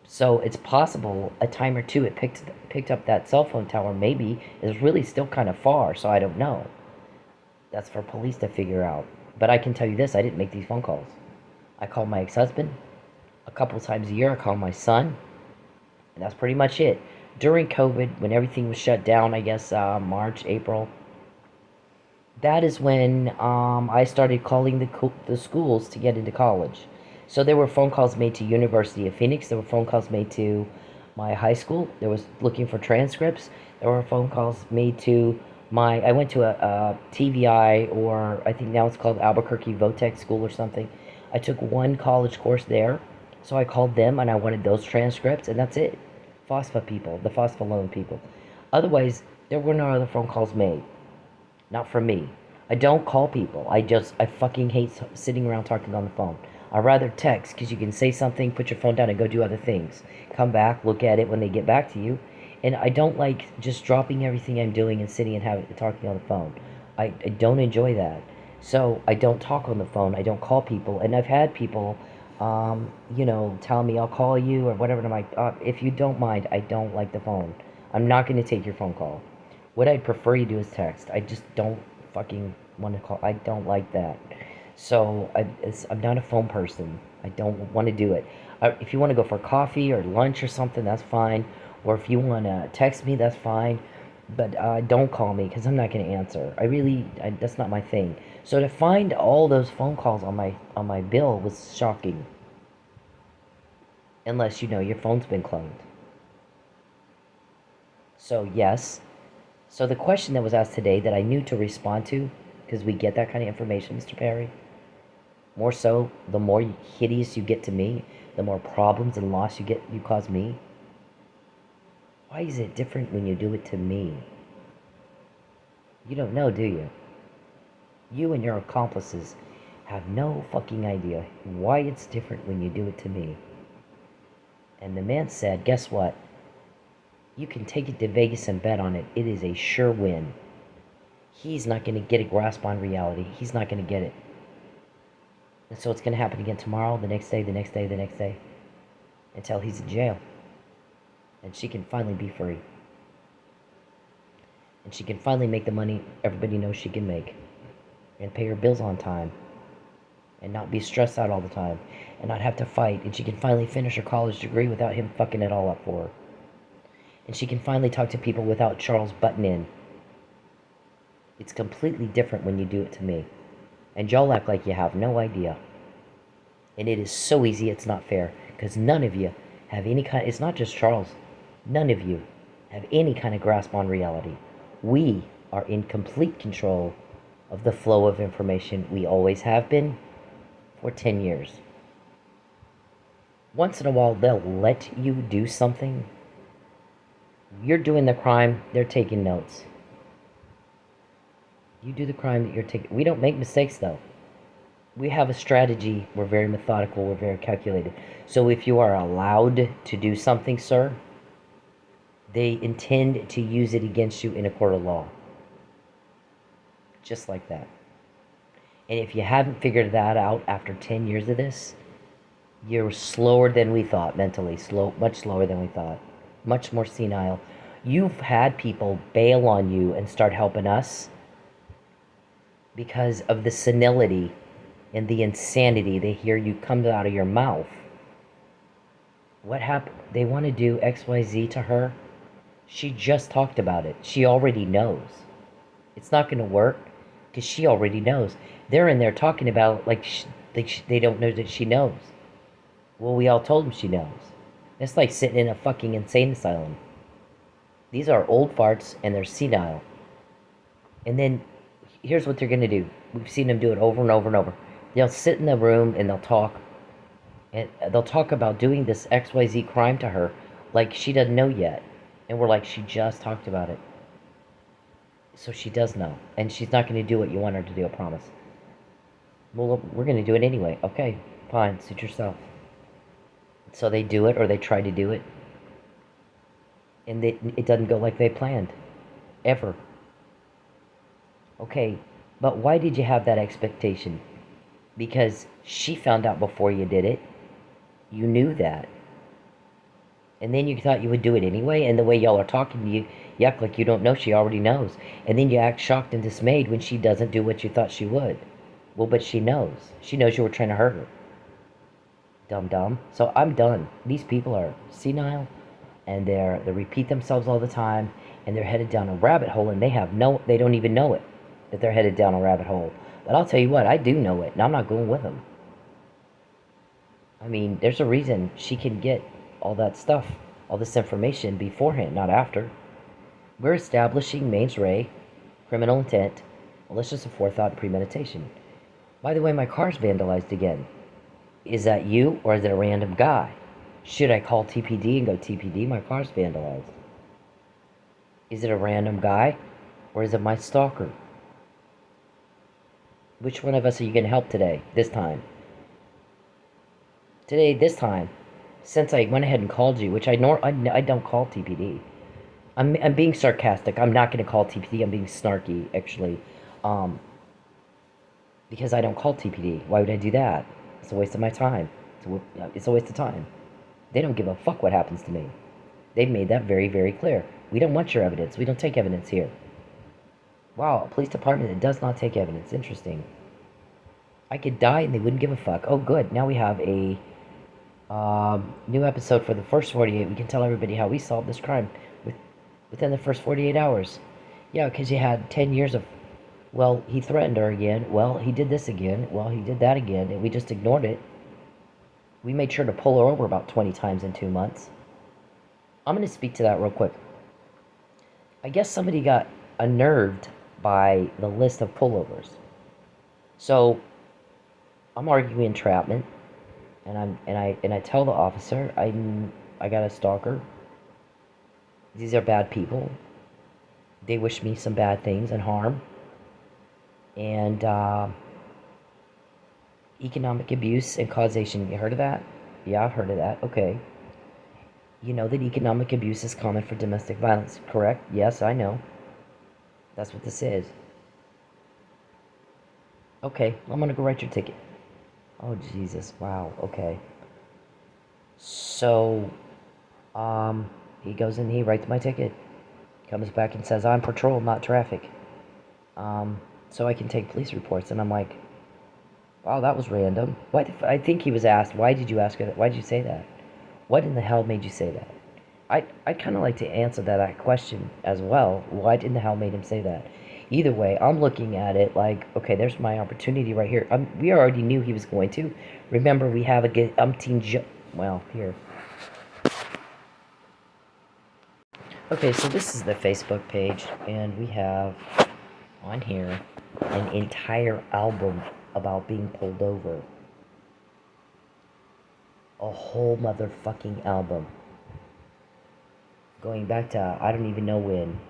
So it's possible a time or two it picked up that cell phone tower. Maybe it's really still kind of far, so I don't know. That's for police to figure out. But I can tell you this, I didn't make these phone calls. I called my ex-husband a couple times a year. I called my son, and that's pretty much it. During COVID, when everything was shut down, I guess March, April, that is when I started calling the schools to get into college. So there were phone calls made to University of Phoenix. There were phone calls made to my high school. There was looking for transcripts. There were phone calls made to I went to a TVI, or I think now it's called Albuquerque Votech School or something. I took one college course there. So I called them and I wanted those transcripts, and that's it. FOSFA people, the FOSFA loan people. Otherwise, there were no other phone calls made. Not from me. I don't call people. I fucking hate sitting around talking on the phone. I'd rather text, because you can say something, put your phone down, and go do other things. Come back, look at it when they get back to you. And I don't like just dropping everything I'm doing and sitting and talking on the phone. I don't enjoy that. So I don't talk on the phone. I don't call people. And I've had people, tell me I'll call you or whatever. And I'm like, if you don't mind, I don't like the phone. I'm not going to take your phone call. What I'd prefer you do is text. I just don't fucking want to call. I don't like that. So I'm not a phone person. I don't want to do it. If you want to go for coffee or lunch or something, that's fine. Or if you want to text me, that's fine. But don't call me, because I'm not going to answer. That's not my thing. So to find all those phone calls on my bill was shocking. Unless your phone's been cloned. So yes. So the question that was asked today that I knew to respond to, because we get that kind of information, Mr. Perry. More so, the more hideous you get to me, the more problems and loss you cause me. Why is it different when you do it to me? You don't know, do you? You and your accomplices have no fucking idea why it's different when you do it to me. And the man said, guess what? You can take it to Vegas and bet on it. It is a sure win. He's not going to get a grasp on reality. He's not going to get it. And so it's going to happen again tomorrow, the next day, the next day, the next day. Until he's in jail. And she can finally be free. And she can finally make the money everybody knows she can make. And pay her bills on time. And not be stressed out all the time. And not have to fight. And she can finally finish her college degree without him fucking it all up for her. And she can finally talk to people without Charles butting in. It's completely different when you do it to me. And y'all act like you have no idea. And it is so easy, it's not fair. Because none of you have any kind... It's not just Charles. None of you have any kind of grasp on reality. We are in complete control of the flow of information. We always have been for 10 years. Once in a while, they'll let you do something. You're doing the crime, they're taking notes. You do the crime that you're taking. We don't make mistakes, though. We have a strategy. We're very methodical. We're very calculated. So if you are allowed to do something, sir, they intend to use it against you in a court of law. Just like that. And if you haven't figured that out after 10 years of this, you're slower than we thought mentally. Much slower than we thought. Much more senile. You've had people bail on you and start helping us because of the senility and the insanity they hear you come out of your mouth. What happened? They want to do XYZ to her. She just talked about it. She already knows. It's not going to work because she already knows. They're in there talking about like they don't know that she knows. Well, we all told them she knows. It's like sitting in a fucking insane asylum. These are old farts and they're senile. And then here's what they're going to do. We've seen them do it over and over and over. They'll sit in the room and they'll talk. And they'll talk about doing this XYZ crime to her like she doesn't know yet. And we're like, she just talked about it. So she does know. And she's not going to do what you want her to do, I promise. Well, we're going to do it anyway. Okay, fine, suit yourself. So they do it, or they try to do it. And it doesn't go like they planned. Ever. Okay, but why did you have that expectation? Because she found out before you did it. You knew that. And then you thought you would do it anyway, and the way y'all are talking, you act like you don't know she already knows. And then you act shocked and dismayed when she doesn't do what you thought she would. Well, but she knows. She knows you were trying to hurt her. Dumb. So I'm done. These people are senile, and they repeat themselves all the time, and they're headed down a rabbit hole, and they don't even know it, that they're headed down a rabbit hole. But I'll tell you what, I do know it, and I'm not going with them. I mean, there's a reason she can get all that stuff, all this information beforehand, not after. We're establishing mens rea, criminal intent, malicious aforethought, and premeditation. By the way, my car's vandalized again. Is that you, or is it a random guy? Should I call TPD and go, TPD, my car's vandalized? Is it a random guy, or is it my stalker? Which one of us are you going to help today, this time? This time, since I went ahead and called you, which I don't call TPD. I'm being sarcastic. I'm not going to call TPD. I'm being snarky, actually. Because I don't call TPD. Why would I do that? It's a waste of my time. It's a waste of time. They don't give a fuck what happens to me. They've made that very, very clear. We don't want your evidence. We don't take evidence here. Wow, a police department that does not take evidence. Interesting. I could die and they wouldn't give a fuck. Oh, good. Now we have a new episode for the first 48. We can tell everybody how we solved this crime within the first 48 hours. Yeah, because you had 10 years of, well, he threatened her again. Well, he did this again. Well, he did that again. And we just ignored it. We made sure to pull her over about 20 times in 2 months. I'm going to speak to that real quick. I guess somebody got unnerved by the list of pullovers. So I'm arguing entrapment, and I tell the officer I got a stalker. These are bad people. They wish me some bad things and harm. And economic abuse and causation. You heard of that? Yeah, I've heard of that. Okay. You know that economic abuse is common for domestic violence, correct? Yes, I know. That's what this is. Okay, I'm gonna go write your ticket. Oh, Jesus, wow, okay. So, he goes in, he writes my ticket. Comes back and says, I'm patrol, not traffic. So I can take police reports. And I'm like, wow, that was random. I think he was asked, why did you ask her that? Why did you say that? What in the hell made you say that? I'd kind of like to answer that question as well. What in the hell made him say that? Either way, I'm looking at it like, okay, there's my opportunity right here. We already knew he was going to. Remember, we have a umpteen well, here. Okay, so this is the Facebook page, and we have on here an entire album about being pulled over. A whole motherfucking album. Going back to, I don't even know when,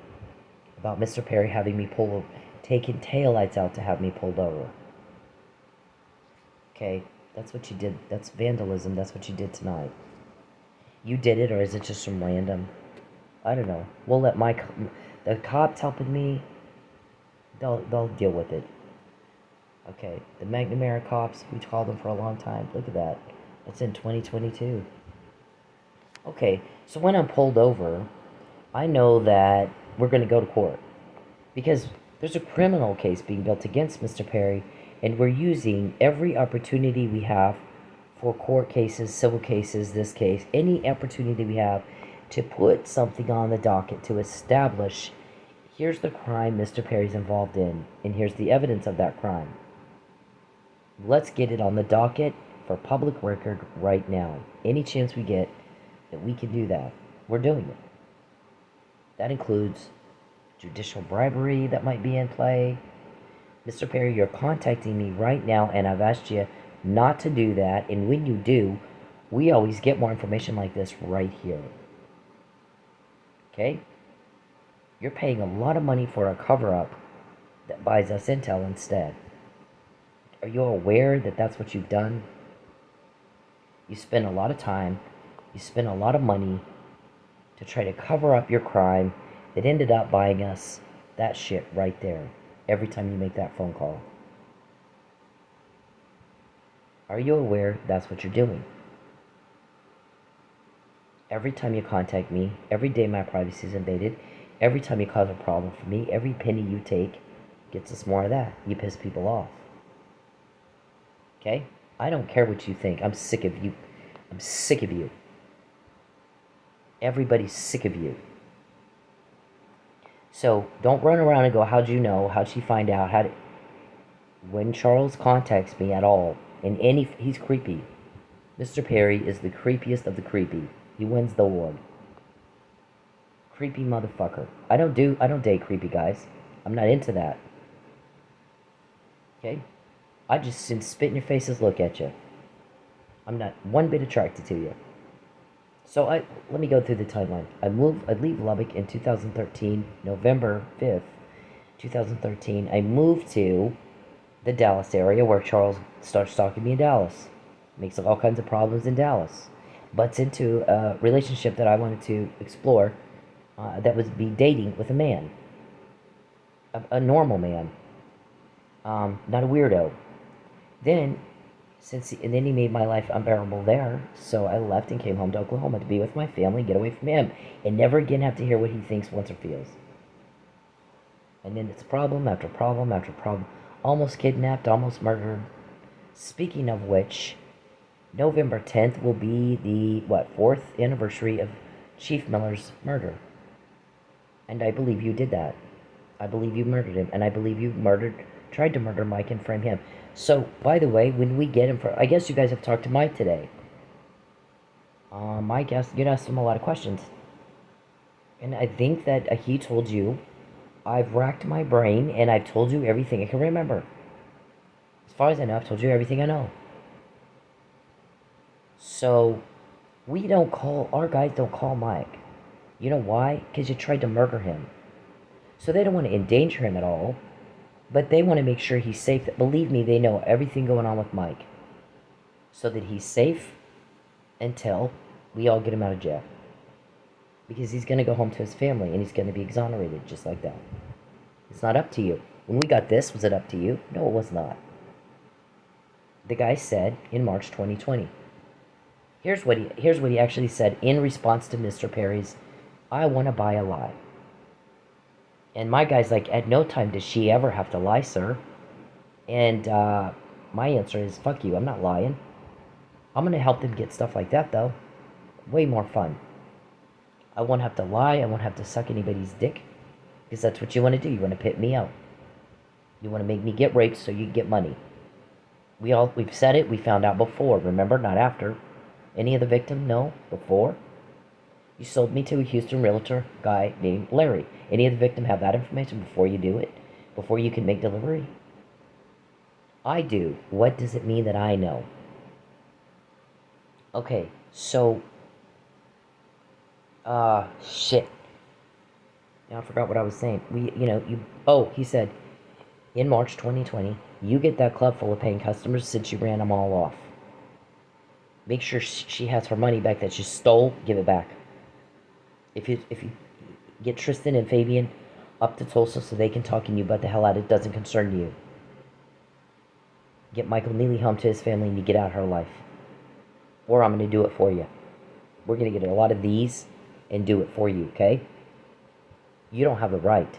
about Mr. Perry having me pulled over, taking taillights out to have me pulled over. Okay, that's what you did. That's vandalism. That's what you did tonight. You did it, or is it just some random? I don't know. We'll let the cops helping me, they'll deal with it. Okay, the McNamara cops, we called them for a long time. Look at that. That's in 2022. Okay, so when I'm pulled over, I know that we're going to go to court. Because there's a criminal case being built against Mr. Perry, and we're using every opportunity we have for court cases, civil cases, this case, any opportunity we have to put something on the docket to establish here's the crime Mr. Perry's involved in, and here's the evidence of that crime. Let's get it on the docket for public record right now. Any chance we get that we can do that, we're doing it. That includes judicial bribery that might be in play. Mr. Perry, you're contacting me right now, and I've asked you not to do that, and when you do, we always get more information like this right here. Okay? You're paying a lot of money for a cover-up that buys us intel instead. Are you aware that that's what you've done? You spend a lot of time, you spend a lot of money to try to cover up your crime that ended up buying us that shit right there every time you make that phone call. Are you aware that's what you're doing? Every time you contact me, every day my privacy is invaded, every time you cause a problem for me, every penny you take gets us more of that. You piss people off. Okay? I don't care what you think. I'm sick of you. I'm sick of you. Everybody's sick of you. So don't run around and go, how'd you know? How'd she find out? When Charles contacts me at all, he's creepy. Mr. Perry is the creepiest of the creepy. He wins the award. Creepy motherfucker. I don't date creepy guys. I'm not into that. Okay? I just spit in your faces, look at you. I'm not one bit attracted to you. So let me go through the timeline. I leave Lubbock in 2013, November 5th, 2013. I moved to the Dallas area where Charles starts stalking me in Dallas. Makes all kinds of problems in Dallas. Butts into a relationship that I wanted to explore that was be dating with a man. A normal man. Not a weirdo. Then he made my life unbearable there, so I left and came home to Oklahoma to be with my family, get away from him, and never again have to hear what he thinks, wants, or feels. And then it's problem after problem after problem. Almost kidnapped, almost murdered. Speaking of which, November 10th will be the, 4th anniversary of Chief Miller's murder. And I believe you did that. I believe you murdered him, and I believe you tried to murder Mike and frame him. So, by the way, when we get him I guess you guys have talked to Mike today. Mike you'd asked him a lot of questions. And I think that he told you, I've racked my brain and I've told you everything I can remember. As far as I know, I've told you everything I know. So, our guys don't call Mike. You know why? Because you tried to murder him. So they don't want to endanger him at all. But they want to make sure he's safe. Believe me, they know everything going on with Mike. So that he's safe until we all get him out of jail. Because he's going to go home to his family and he's going to be exonerated just like that. It's not up to you. When we got this, was it up to you? No, it was not. The guy said in March 2020. Here's what he actually said in response to Mr. Perry's, I want to buy a lie. And my guy's like, at no time does she ever have to lie, sir. And my answer is, fuck you, I'm not lying. I'm going to help them get stuff like that, though. Way more fun. I won't have to lie. I won't have to suck anybody's dick. Because that's what you want to do. You want to pit me out. You want to make me get raped so you can get money. We've said it. We found out before. Remember? Not after. Any of the victim? No. Before. You sold me to a Houston realtor guy named Larry. Any of the victim have that information before you do it? Before you can make delivery? I do. What does it mean that I know? Okay, so... shit. Now I forgot what I was saying. He said, in March 2020, you get that club full of paying customers since you ran them all off. Make sure she has her money back that she stole, give it back. If you get Tristan and Fabian up to Tulsa so they can talk and you butt the hell out, it doesn't concern you. get Michael Neely home to his family and you get out of her life. Or I'm going to do it for you. We're going to get a lot of these and do it for you, okay? You don't have the right.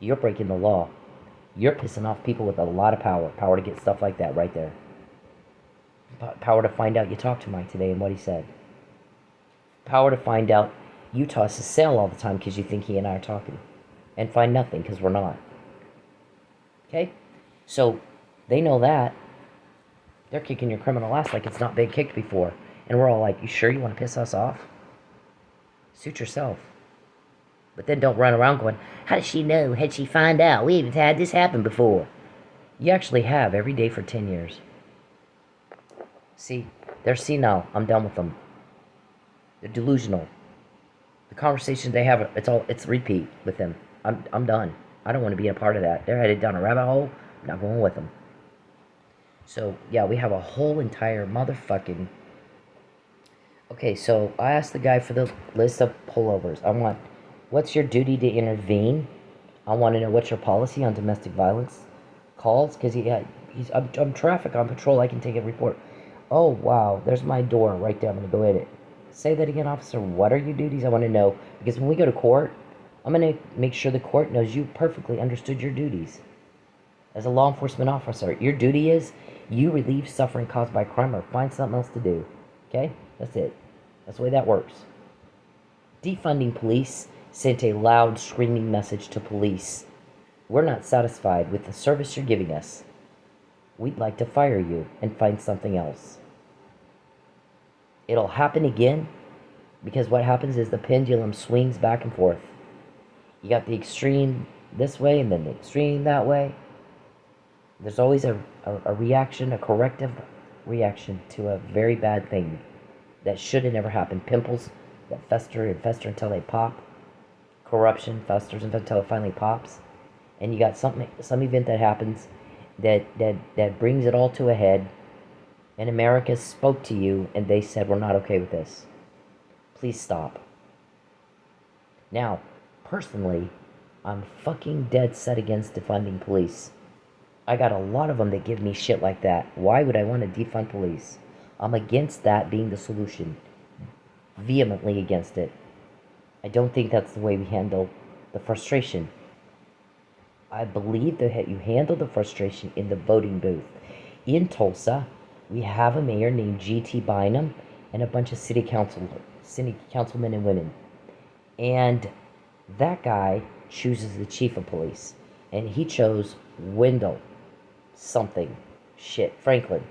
You're breaking the law. You're pissing off people with a lot of power. Power to get stuff like that right there. Power to find out you talked to Mike today and what he said. Power to find out you toss his cell all the time because you think he and I are talking. And find nothing because we're not. Okay? So, they know that. They're kicking your criminal ass like it's not been kicked before. And we're all like, you sure you want to piss us off? Suit yourself. But then don't run around going, how does she know? How'd she find out? We haven't had this happen before. You actually have every day for 10 years. See, they're senile. I'm done with them. They're delusional. The conversations they have, it's repeat with them. I'm done. I don't want to be a part of that. They're headed down a rabbit hole. I'm not going with them. So, yeah, we have a whole entire motherfucking... Okay, so I asked the guy for the list of pullovers. I want, what's your duty to intervene? I want to know what's your policy on domestic violence calls, because I'm traffic on patrol. I can take a report. Oh, wow, there's my door right there. I'm going to go hit it. Say that again, officer. What are your duties? I want to know, because when we go to court, I'm going to make sure the court knows you perfectly understood your duties. As a law enforcement officer, your duty is you relieve suffering caused by crime or find something else to do. Okay? That's it. That's the way that works. Defunding police sent a loud, screaming message to police. We're not satisfied with the service you're giving us. We'd like to fire you and find something else. It'll happen again because what happens is the pendulum swings back and forth. You got the extreme this way and then the extreme that way. There's always a reaction, a corrective reaction to a very bad thing that should have never happened. Pimples that fester and fester until they pop. Corruption festers until it finally pops. And you got some event that happens that brings it all to a head. And America spoke to you and they said, we're not okay with this. Please stop. Now, personally, I'm fucking dead set against defunding police. I got a lot of them that give me shit like that. Why would I want to defund police? I'm against that being the solution. Vehemently against it. I don't think that's the way we handle the frustration. I believe that you handle the frustration in the voting booth. In Tulsa, we have a mayor named G.T. Bynum and a bunch of city councilmen and women. And that guy chooses the chief of police. And he chose Wendell something. Franklin.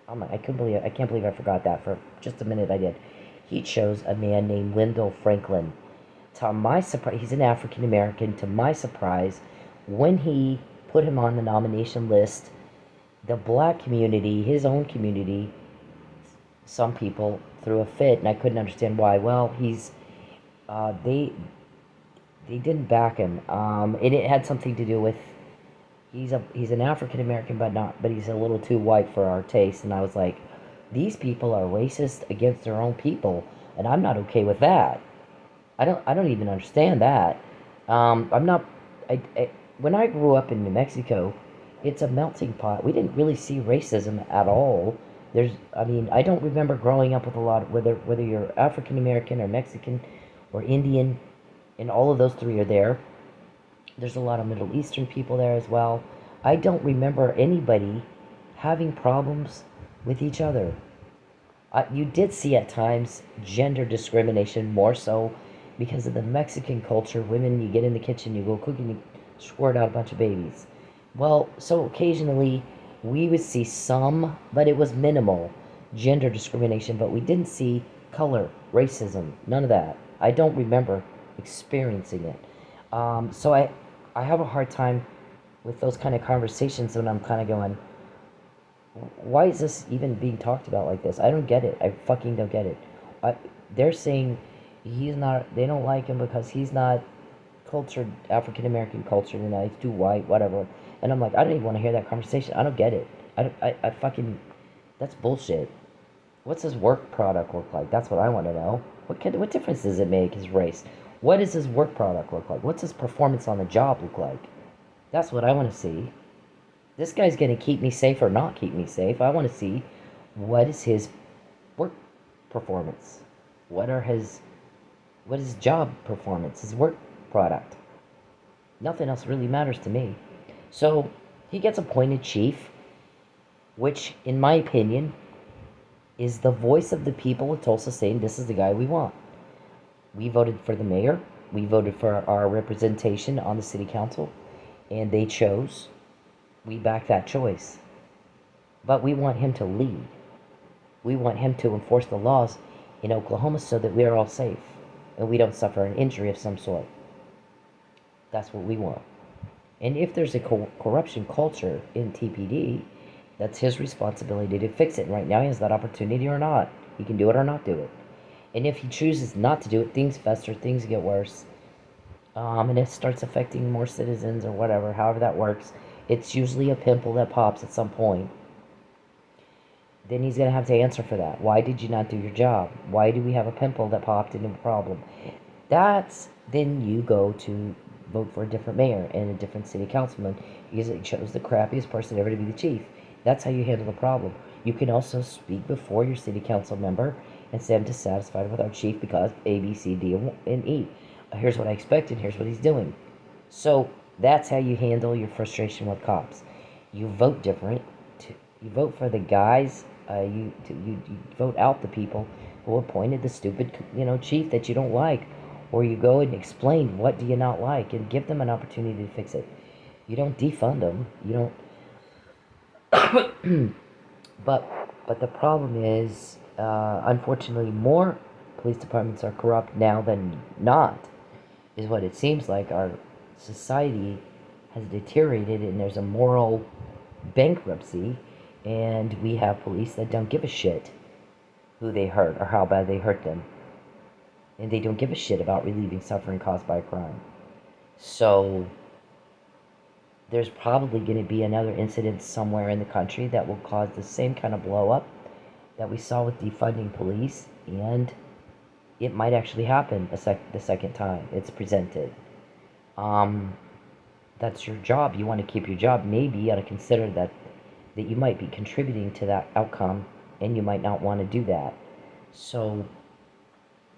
I can't believe I forgot that for just a minute. I did. He chose a man named Wendell Franklin. To my surprise, he's an African American. To my surprise, when he put him on the nomination list, the black community, his own community, some people threw a fit, and I couldn't understand why. Well, they didn't back him, and it had something to do with he's an African American, but he's a little too white for our taste. And I was like, these people are racist against their own people, and I'm not okay with that. I don't even understand that. I'm not. When I grew up in New Mexico, it's a melting pot. We didn't really see racism at all. I don't remember growing up with a lot of, whether you're African American or Mexican or Indian, and all of those three are there. There's a lot of Middle Eastern people there as well. I don't remember anybody having problems with each other. You did see at times gender discrimination, more so because of the Mexican culture. Women, you get in the kitchen, you go cook, and you squirt out a bunch of babies. Well, so occasionally we would see some, but it was minimal, gender discrimination, but we didn't see color, racism, none of that. I don't remember experiencing it. So I have a hard time with those kind of conversations when I'm kind of going, why is this even being talked about like this? I don't get it. I fucking don't get it. They're saying they don't like him because he's not cultured, African American culture, he's too white, whatever. And I'm like, I don't even want to hear that conversation. I don't get it. I fucking, that's bullshit. What's his work product look like? That's what I want to know. What difference does it make, his race? What does his work product look like? What's his performance on the job look like? That's what I want to see. This guy's going to keep me safe or not keep me safe. I want to see what is his work performance. What is his job performance, his work product. Nothing else really matters to me. So he gets appointed chief, which, in my opinion, is the voice of the people of Tulsa saying this is the guy we want. We voted for the mayor. We voted for our representation on the city council, and they chose. We back that choice. But we want him to lead. We want him to enforce the laws in Oklahoma so that we are all safe and we don't suffer an injury of some sort. That's what we want. And if there's a corruption culture in TPD, that's his responsibility to fix it. And right now he has that opportunity or not. He can do it or not do it. And if he chooses not to do it, things fester, things get worse. And it starts affecting more citizens or whatever, however that works. It's usually a pimple that pops at some point. Then he's going to have to answer for that. Why did you not do your job? Why do we have a pimple that popped into a problem? Then you go to vote for a different mayor and a different city councilman because it chose the crappiest person ever to be the chief. That's how you handle the problem. You can also speak before your city council member and say, I'm dissatisfied with our chief because A, B, C, D, and E. Here's what I expect and here's what he's doing. So that's how you handle your frustration with cops. You vote different. You vote for the guys. You vote out the people who appointed the stupid, chief that you don't like, or you go and explain what do you not like and give them an opportunity to fix it. You don't defund them. You don't. But the problem is, unfortunately, more police departments are corrupt now than not, is what it seems like. Our society has deteriorated, and there's a moral bankruptcy. And we have police that don't give a shit who they hurt or how bad they hurt them. And they don't give a shit about relieving suffering caused by a crime. So there's probably going to be another incident somewhere in the country that will cause the same kind of blow up that we saw with defunding police. And it might actually happen the second time it's presented. That's your job. You want to keep your job. Maybe you ought to consider that you might be contributing to that outcome, and you might not want to do that. So,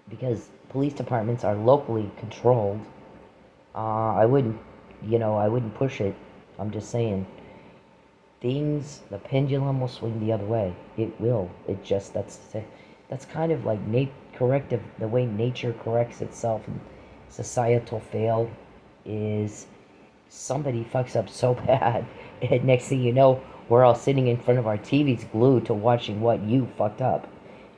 because police departments are locally controlled, I wouldn't push it. I'm just saying, the pendulum will swing the other way. It will. That's kind of like corrective, the way nature corrects itself, and societal fail is somebody fucks up so bad, and next thing you know, we're all sitting in front of our TVs glued to watching what you fucked up.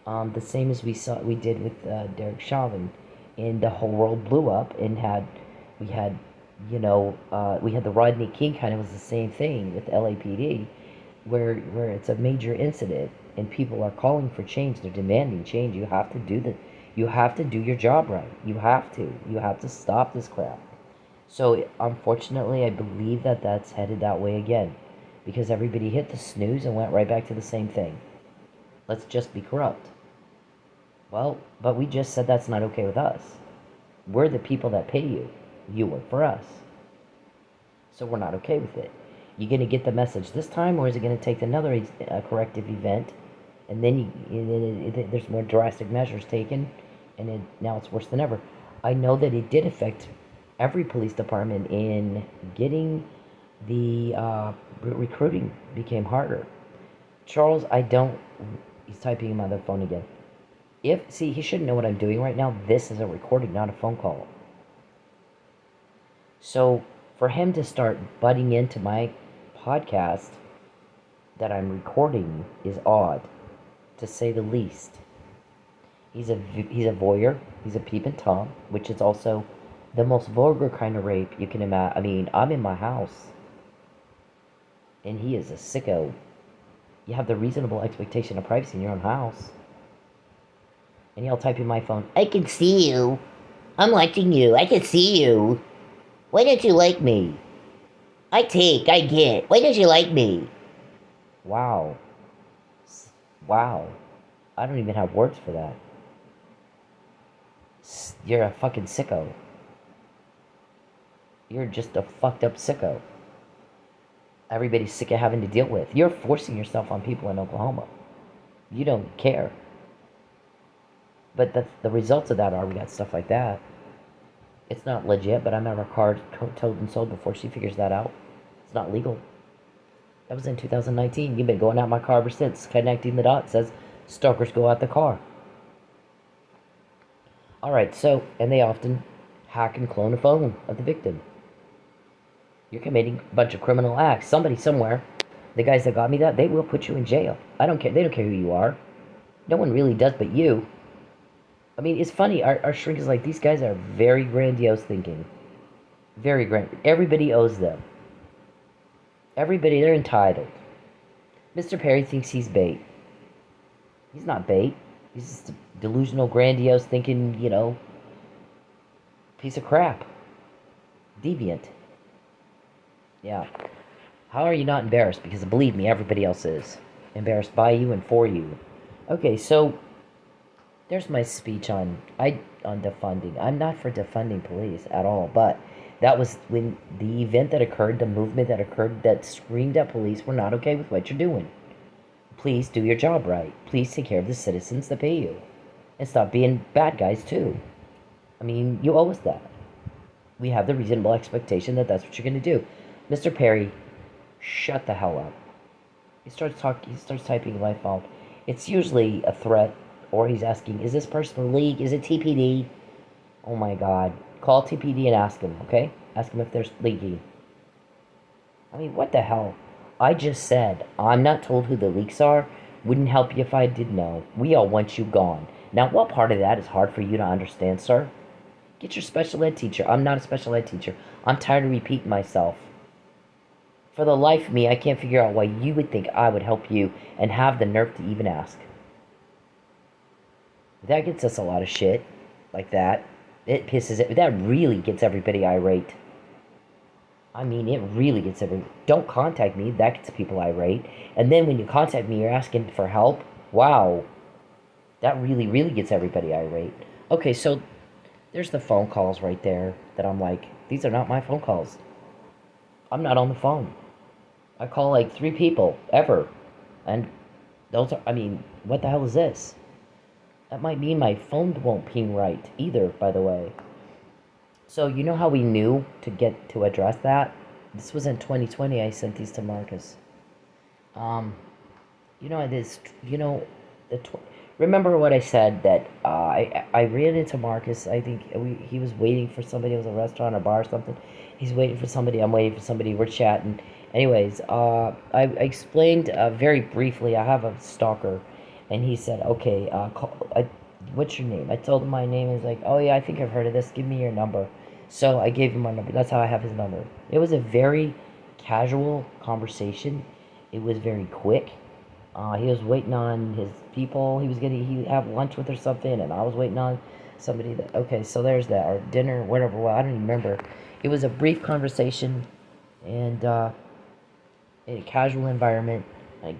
The same as we did with Derek Chauvin, and the whole world blew up, and we had the Rodney King kind of was the same thing with LAPD, where it's a major incident and people are calling for change. They're demanding change. You have to do your job right. You have to stop this crap. So unfortunately, I believe that that's headed that way again. Because everybody hit the snooze and went right back to the same thing. Let's just be corrupt. Well, but we just said that's not okay with us. We're the people that pay you. You work for us. So we're not okay with it. You going to get the message this time, or is it going to take another corrective event, and then there's more drastic measures taken, and now it's worse than ever? I know that it did affect every police department in getting the recruiting became harder. Charles, he's typing in my other phone again. He shouldn't know what I'm doing right now. This is a recording, not a phone call. So for him to start butting into my podcast that I'm recording is odd, to say the least. He's a voyeur. He's a peeping Tom, which is also the most vulgar kind of rape you can imagine. I mean, I'm in my house, and he is a sicko. You have the reasonable expectation of privacy in your own house. And he'll type in my phone, I can see you. I'm liking you. I can see you. Why don't you like me? I get. Why don't you like me? Wow. I don't even have words for that. You're a fucking sicko. You're just a fucked up sicko. everybody's sick of having to deal with. You're forcing yourself on people in Oklahoma. You don't care. But the results of that are we got stuff like that. It's not legit, but I'm having a car towed and sold before she figures that out. It's not legal. That was in 2019. You've been going out my car ever since. Connecting the dots says stalkers go out the car. Alright, so, and they often hack and clone a phone of the victim. You're committing a bunch of criminal acts. Somebody somewhere, the guys that got me that, they will put you in jail. I don't care. They don't care who you are. No one really does but you. I mean, it's funny. Our shrink is like, these guys are very grandiose thinking. Very grand. Everybody owes them. Everybody, they're entitled. Mr. Perry thinks he's bait. He's not bait. He's just a delusional, grandiose thinking, piece of crap. Deviant. Yeah. How are you not embarrassed? Because believe me, everybody else is. Embarrassed by you and for you. Okay, so there's my speech on defunding. I'm not for defunding police at all, but that was when the event that occurred, the movement that occurred that screamed at police, we're not okay with what you're doing. Please do your job right. Please take care of the citizens that pay you. And stop being bad guys too. I mean, you owe us that. We have the reasonable expectation that that's what you're going to do. Mr. Perry, shut the hell up. He starts typing my phone. It's usually a threat, or he's asking, is this person a league? Is it TPD? Oh my God. Call TPD and ask them, okay? Ask them if they're leaky. I mean, what the hell? I just said, I'm not told who the leaks are. Wouldn't help you if I did know. We all want you gone. Now, what part of that is hard for you to understand, sir? Get your special ed teacher. I'm not a special ed teacher. I'm tired of repeating myself. For the life of me, I can't figure out why you would think I would help you and have the nerve to even ask. That gets us a lot of shit like that. It pisses it. That really gets everybody irate. I mean, it really gets everybody. Don't contact me. That gets people irate. And then when you contact me, you're asking for help. Wow. That really, really gets everybody irate. Okay, so there's the phone calls right there that I'm like, these are not my phone calls. I'm not on the phone. I call like 3 people ever. And those are, I mean, what the hell is this? That might mean my phone won't ping right either, by the way. So, you know how we knew to address that? This was in 2020, I sent these to Marcus. Remember what I said that I ran into Marcus. I think he was waiting for somebody. It was a restaurant or bar or something. He's waiting for somebody. I'm waiting for somebody. We're chatting. Anyways, I explained very briefly. I have a stalker, and he said, "Okay, what's your name?" I told him my name. He's like, "Oh yeah, I think I've heard of this. Give me your number." So I gave him my number. That's how I have his number. It was a very casual conversation. It was very quick. He was waiting on his people. He have lunch with or something, and I was waiting on somebody that. Okay, so there's that, or dinner, whatever. Well, I don't even remember. It was a brief conversation, and in a casual environment. Like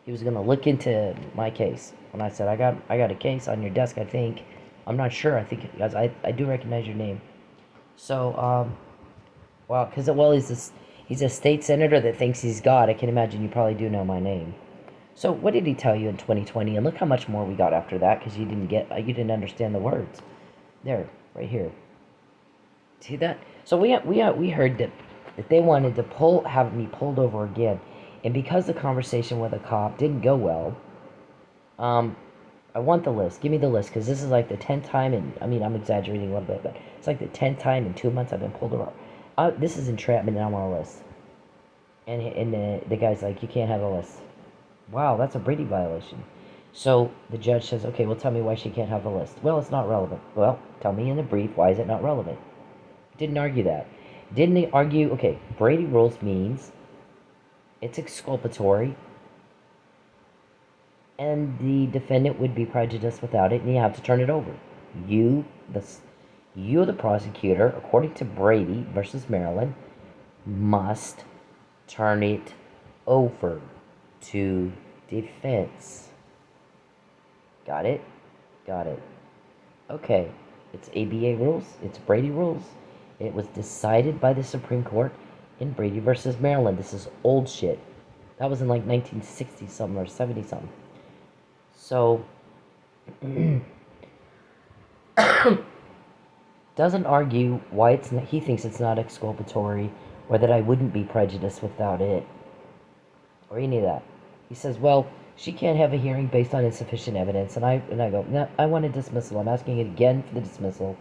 he was gonna look into my case. When I said I got a case on your desk, I think. I'm not sure. I think because I do recognize your name. So he's a state senator that thinks he's God. I can imagine you probably do know my name. So what did he tell you in 2020? And look how much more we got after that because you didn't understand the words. There, right here. See that? So we heard that they wanted to have me pulled over again, and because the conversation with a cop didn't go well, I want the list. Give me the list because this is like the 10th time, and I mean I'm exaggerating a little bit, but it's like the 10th time in 2 months I've been pulled over. This is entrapment, and I'm on a list. And the guy's like, you can't have a list. Wow, that's a Brady violation. So the judge says, okay, well, tell me why she can't have a list. Well, it's not relevant. Well, tell me in the brief, why is it not relevant? Didn't argue that. Didn't argue, okay, Brady rules means it's exculpatory, and the defendant would be prejudiced without it, and you have to turn it over. You, the prosecutor, according to Brady versus Maryland, must turn it over to defense. Got it? Got it. Okay, it's ABA rules, it's Brady rules. It was decided by the Supreme Court in Brady versus Maryland. This is old shit. That was in like 1960 something or 70 something. So, doesn't argue why it's not, he thinks it's not exculpatory, or that I wouldn't be prejudiced without it, or any of that. He says, well, she can't have a hearing based on insufficient evidence, and I go, no, I want a dismissal. I'm asking it again for the dismissal.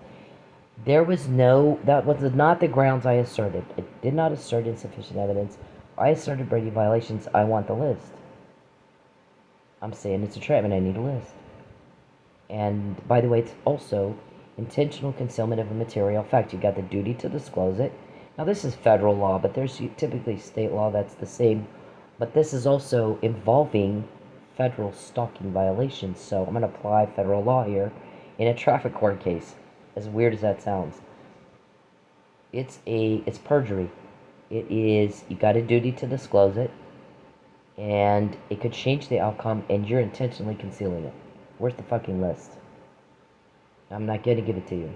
There was no, that was not the grounds I asserted. I did not assert insufficient evidence. I asserted Brady violations. I want the list. I'm saying it's a trap and I need a list. And by the way, it's also intentional concealment of a material fact. You got the duty to disclose it. Now this is federal law, but there's typically state law that's the same. But this is also involving federal stalking violations. So I'm going to apply federal law here in a traffic court case. As weird as that sounds. It's perjury. It is, you got a duty to disclose it, and it could change the outcome, and you're intentionally concealing it. Where's the fucking list? I'm not going to give it to you.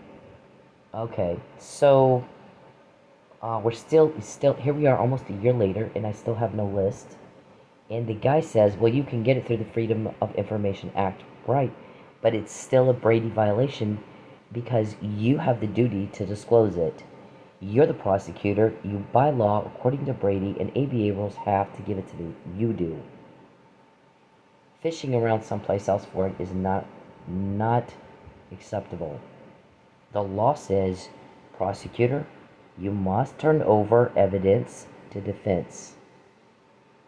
Okay, so we're still here we are almost a year later, and I still have no list. And the guy says, well, you can get it through the Freedom of Information Act. Right, but it's still a Brady violation because you have the duty to disclose it. You're the prosecutor. You, by law, according to Brady and ABA rules, have to give it to you do. Fishing around someplace else for it is not acceptable. The law says, prosecutor, you must turn over evidence to defense.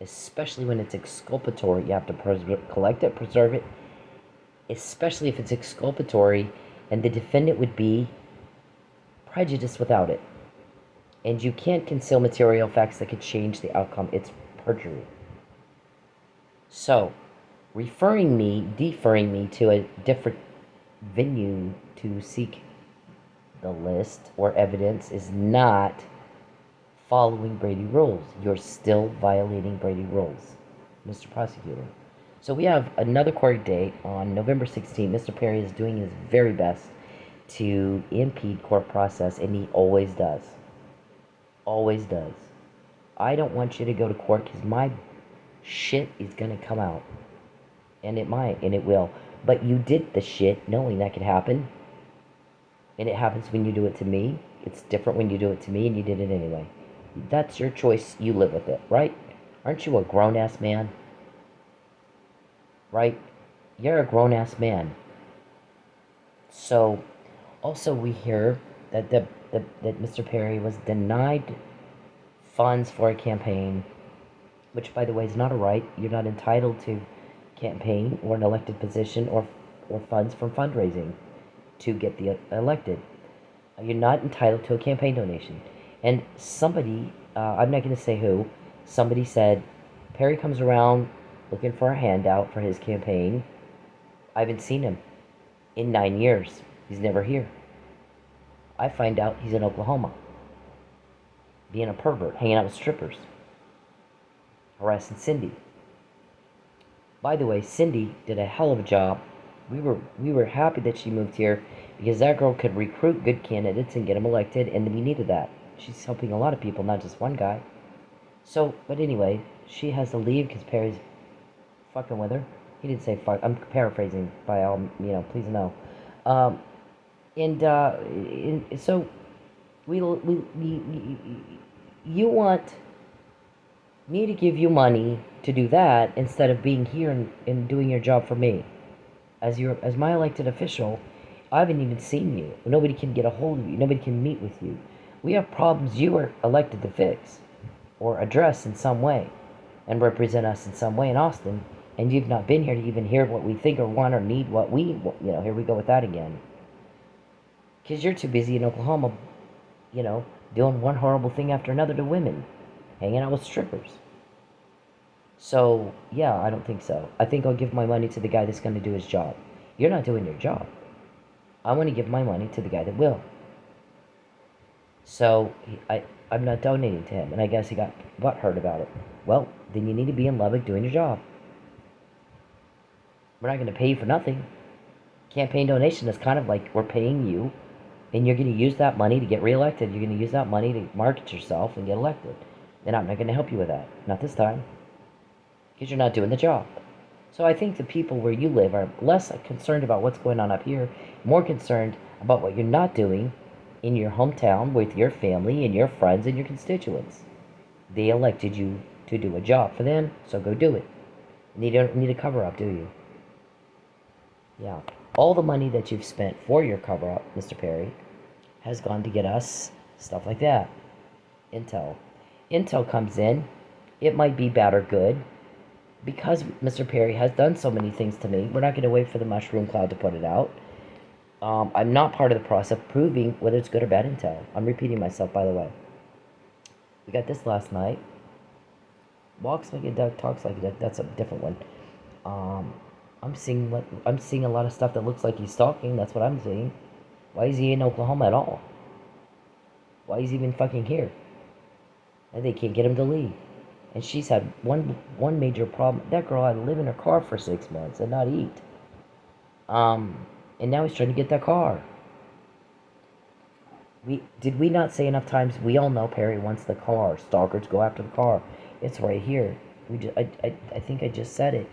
Especially when it's exculpatory, you have to collect it, preserve it. Especially if it's exculpatory, and the defendant would be prejudiced without it. And you can't conceal material facts that could change the outcome. It's perjury. So, deferring me to a different venue to seek the list or evidence is not following Brady rules. You're still violating Brady rules, Mr. Prosecutor. So we have another court date on November 16th. Mr. Perry is doing his very best to impede court process, and he always does. Always does. I don't want you to go to court because my shit is going to come out. And it might, and it will. But you did the shit knowing that could happen. And it happens when you do it to me. It's different when you do it to me, and you did it anyway. That's your choice. You live with it, right? Aren't you a grown-ass man? Right? You're a grown-ass man. So, also we hear that that Mr. Perry was denied funds for a campaign, which, by the way, is not a right. You're not entitled to campaign or an elected position or funds from fundraising to get elected. You're not entitled to a campaign donation. And somebody, I'm not going to say who, somebody said, Perry comes around looking for a handout for his campaign. I haven't seen him in 9 years. He's never here. I find out he's in Oklahoma, being a pervert, hanging out with strippers, harassing Cindy. By the way, Cindy did a hell of a job. We were happy that she moved here because that girl could recruit good candidates and get them elected, and we needed that. She's helping a lot of people, not just one guy. So, but anyway, she has to leave because Perry's fucking with her. He didn't say fuck. I'm paraphrasing by all, please no. So you want me to give you money to do that instead of being here and doing your job for me. As my elected official, I haven't even seen you. Nobody can get a hold of you. Nobody can meet with you. We have problems you were elected to fix or address in some way and represent us in some way in Austin, and you've not been here to even hear what we think or want or need, what we, here we go with that again. Because you're too busy in Oklahoma, doing one horrible thing after another to women, hanging out with strippers. So, yeah, I don't think so. I think I'll give my money to the guy that's going to do his job. You're not doing your job. I want to give my money to the guy that will. So, I'm not donating to him, and I guess he got butthurt about it. Well, then you need to be in Lubbock doing your job. We're not going to pay you for nothing. Campaign donation is kind of like we're paying you And you're going to use that money to get reelected. You're going to use that money to market yourself and get elected. And I'm not going to help you with that. Not this time. Because you're not doing the job. So I think the people where you live are less concerned about what's going on up here, more concerned about what you're not doing in your hometown with your family and your friends and your constituents. They elected you to do a job for them, so go do it. And you don't need a cover-up, do you? Yeah. All the money that you've spent for your cover-up, Mr. Perry, has gone to get us stuff like that. Intel. Intel comes in. It might be bad or good. Because Mr. Perry has done so many things to me, we're not going to wait for the mushroom cloud to put it out. I'm not part of the process of proving whether it's good or bad intel. I'm repeating myself, by the way. We got this last night. Walks like a duck, talks like a duck. That's a different one. I'm seeing a lot of stuff that looks like he's stalking. That's what I'm seeing. Why is he in Oklahoma at all? Why is he even fucking here? And they can't get him to leave. And she's had one major problem. That girl had to live in her car for 6 months and not eat. And now he's trying to get that car. Did we not say enough times? We all know Perry wants the car. Stalkers go after the car. It's right here. I think I just said it.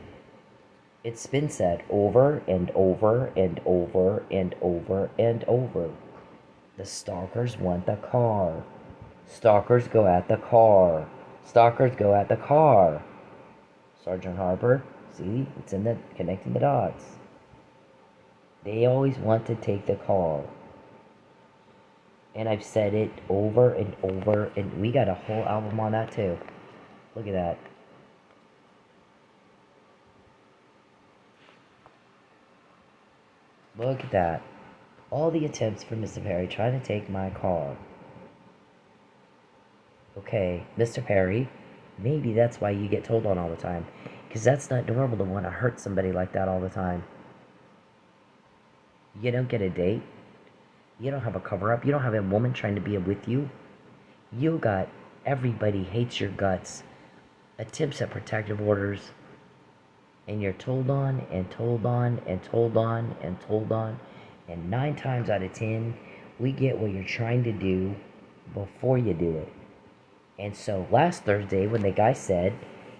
It's been said over and over and over and over and over. The stalkers want the car. Stalkers go at the car. Stalkers go at the car. Sergeant Harper, see? It's in the connecting the dots. They always want to take the car. And I've said it over and over, and we got a whole album on that too. Look at that. Look at that. All the attempts for Mr. Perry trying to take my car. Okay, Mr. Perry, maybe that's why you get told on all the time. Because that's not normal to want to hurt somebody like that all the time. You don't get a date. You don't have a cover-up. You don't have a woman trying to be with you. You got everybody hates your guts. Attempts at protective orders. And you're told on and told on and told on and told on. And 9 times out of 10, we get what you're trying to do before you do it. And so last Thursday, when the guy said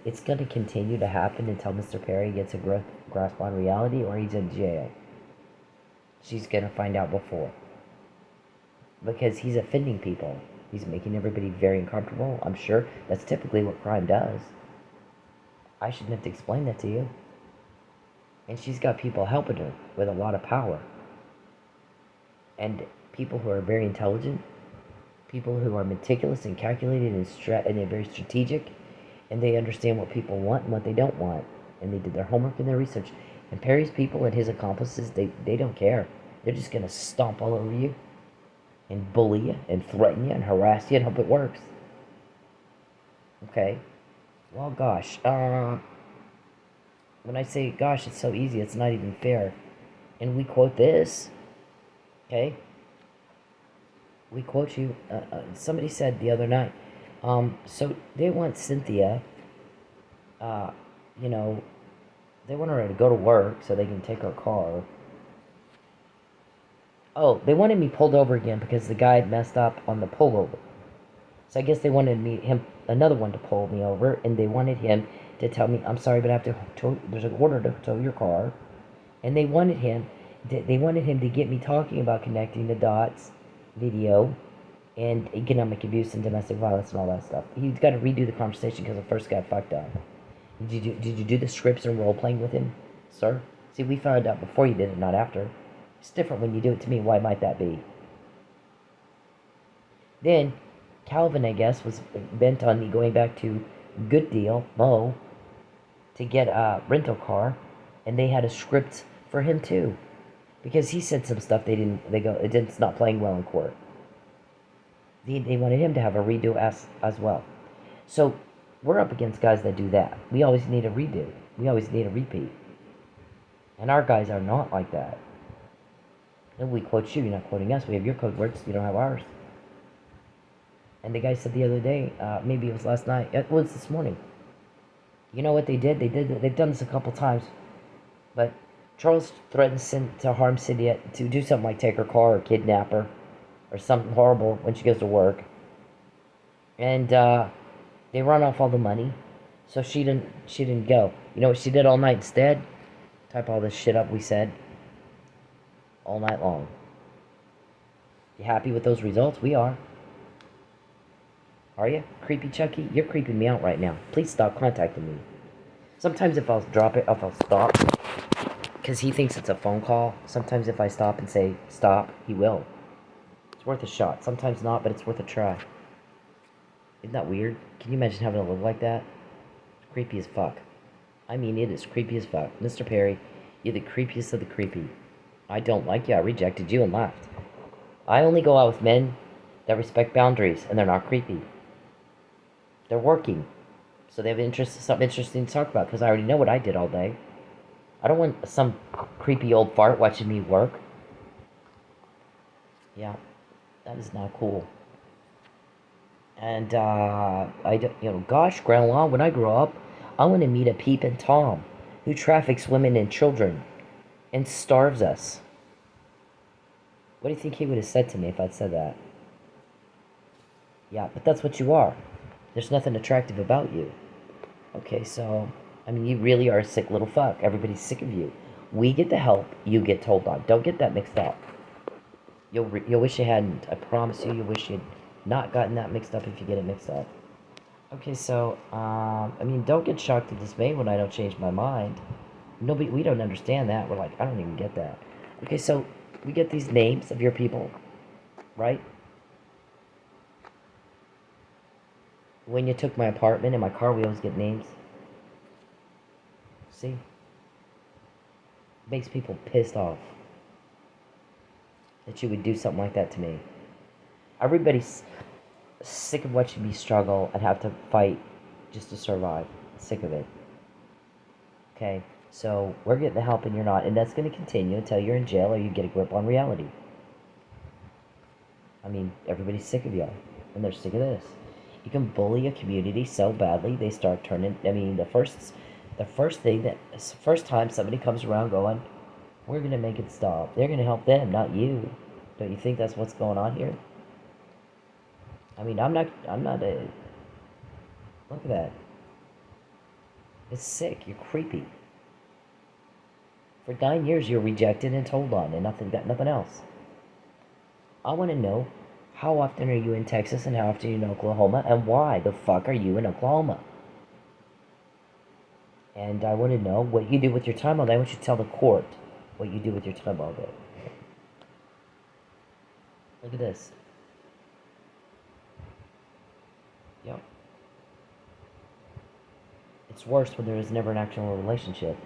it's going to continue to happen until Mr. Perry gets a grasp on reality or he's in jail, she's going to find out before. Because he's offending people. He's making everybody very uncomfortable. I'm sure that's typically what crime does. I shouldn't have to explain that to you. And she's got people helping her with a lot of power. And people who are very intelligent, people who are meticulous and calculated and they're very strategic, and they understand what people want and what they don't want. And they did their homework and their research. And Perry's people and his accomplices, they don't care. They're just going to stomp all over you and bully you and threaten you and harass you and hope it works. Okay? Well, gosh. When I say, gosh, it's so easy, it's not even fair. And we quote this. Okay? We quote you. Somebody said the other night. So they want Cynthia, they want her to go to work so they can take her car. Oh, they wanted me pulled over again because the guy had messed up on the pullover. So I guess they wanted another one to pull me over, and they wanted him to tell me, I'm sorry, but I have to tow, there's an order to tow your car. And they wanted him to get me talking about connecting the dots, video, and economic abuse and domestic violence and all that stuff. He's got to redo the conversation because the first guy fucked up. Did you do the scripts and role playing with him, sir? See, we found out before you did it, not after. It's different when you do it to me. Why might that be? Then Calvin, I guess, was bent on me going back to Good Deal, Mo, to get a rental car, and they had a script for him too, because he said some stuff it's not playing well in court. They wanted him to have a redo as well. So we're up against guys that do that. We always need a redo. We always need a repeat. And our guys are not like that. And we quote you, you're not quoting us. We have your code words, you don't have ours. And the guy said the other day, maybe it was last night, it was this morning. You know what they did? They've done this a couple times. But Charles threatened to harm Cynthia, to do something like take her car or kidnap her. or something horrible when she goes to work. And they run off all the money. So she didn't go. You know what she did all night instead? Type all this shit up we said. All night long. You happy with those results? We are. Are you? Creepy Chucky? You're creeping me out right now. Please stop contacting me. Sometimes if I'll drop it, if I'll stop, because he thinks it's a phone call. Sometimes if I stop and say stop, he will. It's worth a shot. Sometimes not, but it's worth a try. Isn't that weird? Can you imagine having to live like that? It's creepy as fuck. I mean, it is creepy as fuck. Mr. Perry, you're the creepiest of the creepy. I don't like you. I rejected you and left. I only go out with men that respect boundaries, and they're not creepy. They're working. So they have something interesting to talk about, because I already know what I did all day. I don't want some creepy old fart watching me work. Yeah, that is not cool. And, gosh, Grandma, when I grow up, I want to meet a peeping Tom who traffics women and children and starves us. What do you think he would have said to me if I'd said that? Yeah, but that's what you are. There's nothing attractive about you. Okay, so, I mean, you really are a sick little fuck. Everybody's sick of you. We get the help, you get told on. Don't get that mixed up. You'll wish you hadn't. I promise you, you'll wish you'd not gotten that mixed up if you get it mixed up. Okay, so, I mean, don't get shocked and dismayed when I don't change my mind. We don't understand that. We're like, I don't even get that. Okay, so, we get these names of your people, right? When you took my apartment and my car, we always get names. See? Makes people pissed off that you would do something like that to me. Everybody's sick of watching me struggle and have to fight just to survive. Sick of it. Okay? So, we're getting the help and you're not. And that's going to continue until you're in jail or you get a grip on reality. I mean, everybody's sick of y'all. And they're sick of this. You can bully a community so badly, they start turning... I mean, the first time somebody comes around going, we're going to make it stop. They're going to help them, not you. Don't you think that's what's going on here? I mean, I'm not a... Look at that. It's sick. You're creepy. For 9 years, you're rejected and told on, and nothing else. I want to know, how often are you in Texas and how often are you in Oklahoma, and why the fuck are you in Oklahoma? And I want to know what you do with your time all day. I want you to tell the court what you do with your time all day. Look at this. Yep. It's worse when there is never an actual relationship.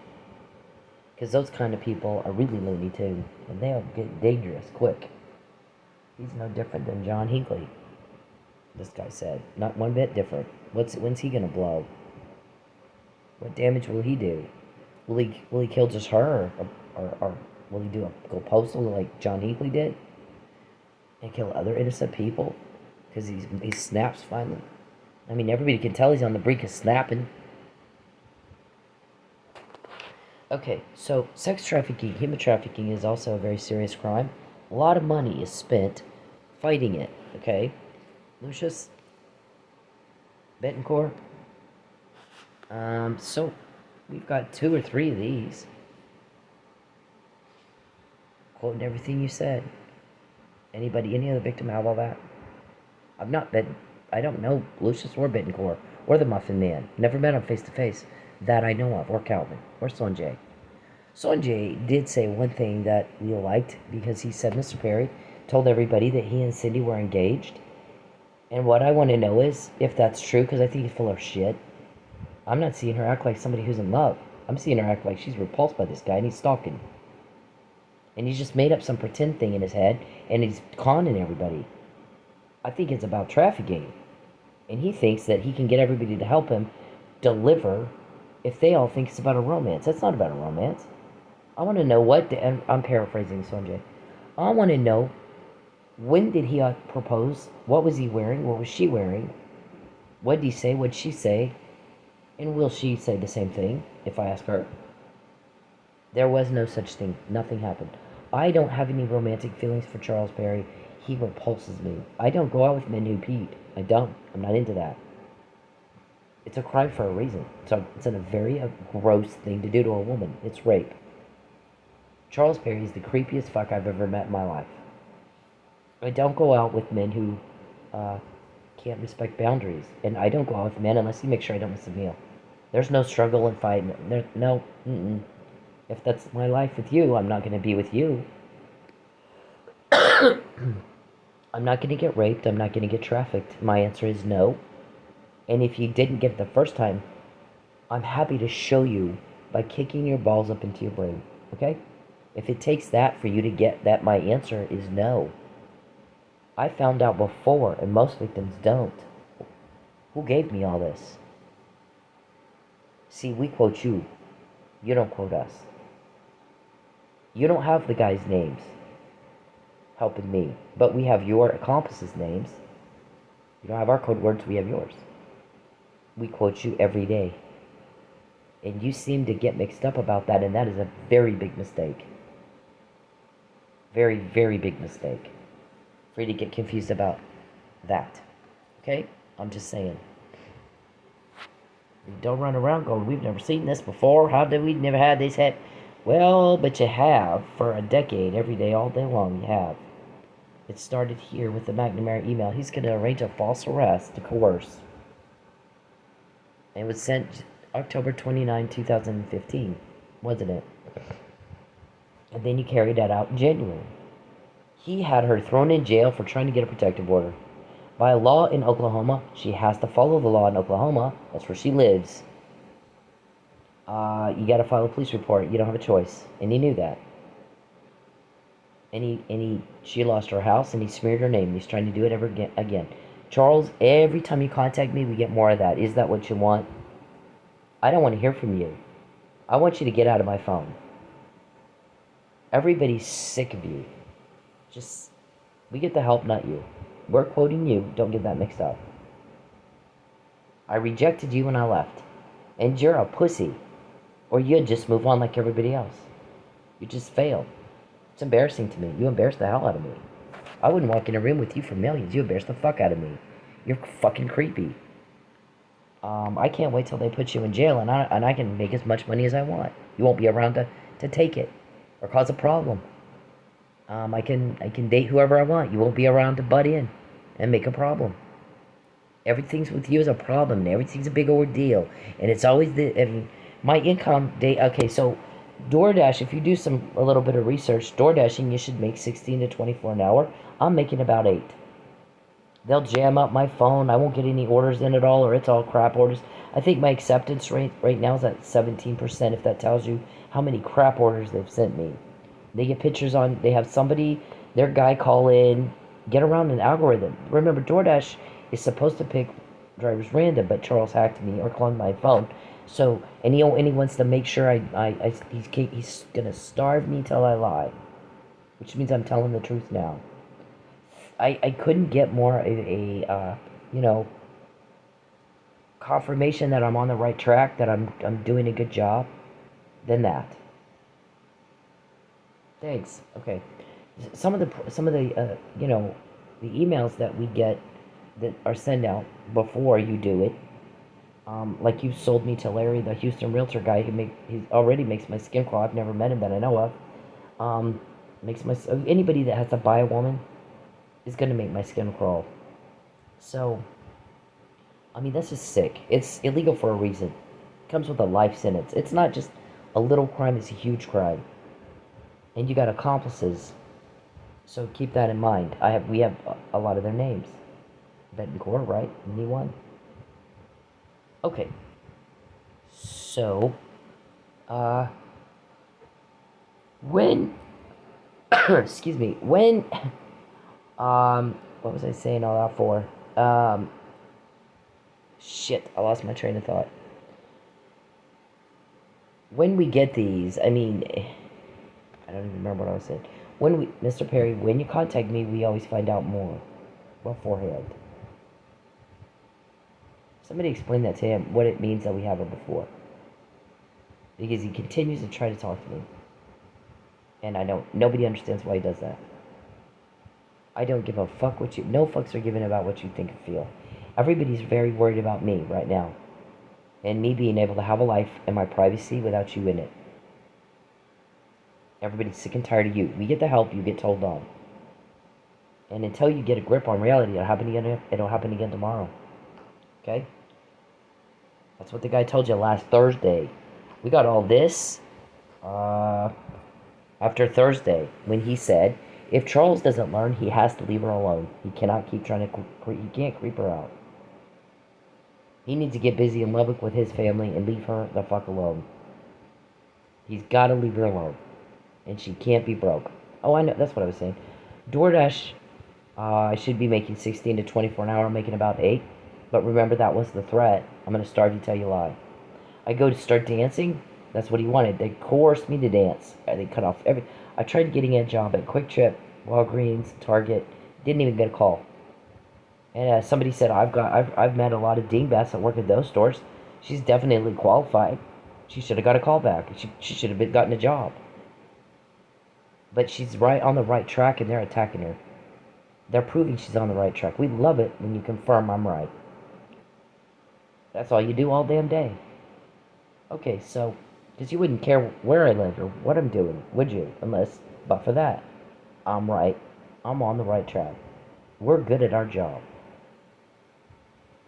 Because those kind of people are really loony too. And they'll get dangerous quick. He's no different than John Hinckley. This guy said. Not one bit different. When's he gonna blow? What damage will he do? Will he kill just her? Or will he go postal like John Hinckley did? And kill other innocent people? Because he snaps finally. I mean, everybody can tell he's on the brink of snapping. Okay, so sex trafficking, human trafficking is also a very serious crime. A lot of money is spent fighting it, okay? Lucius? Betancourt? So we've got 2 or 3 of these. Quoting everything you said. Any other victim have all that? I don't know Lucius or Betancourt or the Muffin Man. Never met him face to face that I know of, or Calvin, or Sonjay. Sonjay did say one thing that we liked, because he said Mr. Perry told everybody that he and Cindy were engaged. And what I want to know is if that's true, because I think he's full of shit. I'm not seeing her act like somebody who's in love. I'm seeing her act like she's repulsed by this guy and he's stalking. And he's just made up some pretend thing in his head and he's conning everybody. I think it's about trafficking. And he thinks that he can get everybody to help him deliver if they all think it's about a romance. That's not about a romance. I want to know and I'm paraphrasing Sonjay. I want to know, when did he propose? What was he wearing? What was she wearing? What did he say? What did she say? And will she say the same thing if I ask her? There was no such thing. Nothing happened. I don't have any romantic feelings for Charles Perry. he repulses me. I don't go out with men who peed. I don't. I'm not into that. It's a crime for a reason. It's a very gross thing to do to a woman. It's rape. Charles Perry is the creepiest fuck I've ever met in my life. I don't go out with men who can't respect boundaries. And I don't go out with men unless you make sure I don't miss a meal. There's no struggle and fight. No. If that's my life with you, I'm not going to be with you. I'm not going to get raped. I'm not going to get trafficked. My answer is no. And if you didn't get it the first time, I'm happy to show you by kicking your balls up into your brain. Okay? If it takes that for you to get that, my answer is no. I found out before, and most victims don't. Who gave me all this? See, we quote you. You don't quote us. You don't have the guys' names helping me, but we have your accomplices' names. You don't have our code words, we have yours. We quote you every day. And you seem to get mixed up about that, and that is a very big mistake. Very, very big mistake. For you to get confused about that. Okay? I'm just saying. Don't run around going, we've never seen this before. How did we never had this happen? Well, but you have for a decade, every day, all day long, you have. It started here with the McNamara email. He's going to arrange a false arrest to coerce. It was sent October 29, 2015, wasn't it? And then you carried that out in January. He had her thrown in jail for trying to get a protective order. By law in Oklahoma, she has to follow the law in Oklahoma. That's where she lives. You got to file a police report. You don't have a choice, and he knew that. She lost her house, and he smeared her name. He's trying to do it ever again. Charles, every time you contact me, we get more of that. Is that what you want? I don't want to hear from you. I want you to get out of my phone. Everybody's sick of you. We get the help, not you. We're quoting you. Don't get that mixed up. I rejected you when I left. And you're a pussy. Or you'd just move on like everybody else. You just failed. It's embarrassing to me. You embarrassed the hell out of me. I wouldn't walk in a room with you for millions. You embarrassed the fuck out of me. You're fucking creepy. I can't wait till they put you in jail and I can make as much money as I want. You won't be around to take it or cause a problem. I can date whoever I want. You won't be around to butt in and make a problem. Everything's with you is a problem, and everything's a big ordeal. And it's always my income day. Okay, so DoorDash, if you do a little bit of research, DoorDashing, you should make 16 to 24 an hour. I'm making about 8. They'll jam up my phone. I won't get any orders in at all, or it's all crap orders. I think my acceptance rate right now is at 17%, if that tells you how many crap orders they've sent me. They get pictures on, they have somebody, their guy call in, get around an algorithm. Remember, DoorDash is supposed to pick drivers random, but Charles hacked me or cloned my phone. So, and he wants to make sure he's gonna starve me till I lie. Which means I'm telling the truth now. I couldn't get more of a confirmation that I'm on the right track, that I'm doing a good job, than that. Thanks. Okay. Some of the the emails that we get that are sent out before you do it, like you sold me to Larry, the Houston realtor guy, he already makes my skin crawl. I've never met him that I know of. Anybody that has to buy a woman is gonna make my skin crawl. So, I mean, this is sick. It's illegal for a reason. It comes with a life sentence. It's not just a little crime; it's a huge crime. And you got accomplices, so keep that in mind. We have a lot of their names. Betancourt, right? Anyone? Okay. So, when, excuse me, when, what was I saying all that for? Shit, I lost my train of thought. When we get these, I mean, I don't even remember what I was saying. Mr. Perry, when you contact me, we always find out more beforehand. Somebody explain that to him, what it means that we have it before. Because he continues to try to talk to me. And nobody understands why he does that. I don't give a fuck what you... No fucks are given about what you think and feel. Everybody's very worried about me right now. And me being able to have a life and my privacy without you in it. Everybody's sick and tired of you. We get the help, you get told on. And until you get a grip on reality, it'll happen again tomorrow. Okay? That's what the guy told you last Thursday. We got all this after Thursday, when he said, if Charles doesn't learn, he has to leave her alone. He cannot keep trying to... He can't creep her out. He needs to get busy in Lubbock with his family and leave her the fuck alone. He's got to leave her alone. And she can't be broke. Oh, I know. That's what I was saying. DoorDash, I should be making 16 to 24 an hour. I'm making about 8. But remember, that was the threat. I'm going to starve you till you lie. I go to start dancing. That's what he wanted. They coerced me to dance. They cut off every... I tried getting a job at Quick Trip, Walgreens, Target. Didn't even get a call. And somebody said, I've met a lot of dingbats that work at those stores. She's definitely qualified. She should have got a call back. She should have gotten a job. But she's right on the right track, and they're attacking her. They're proving she's on the right track. We love it when you confirm I'm right. That's all you do all damn day. Okay, so, because you wouldn't care where I live or what I'm doing, would you? But for that, I'm right. I'm on the right track. We're good at our job.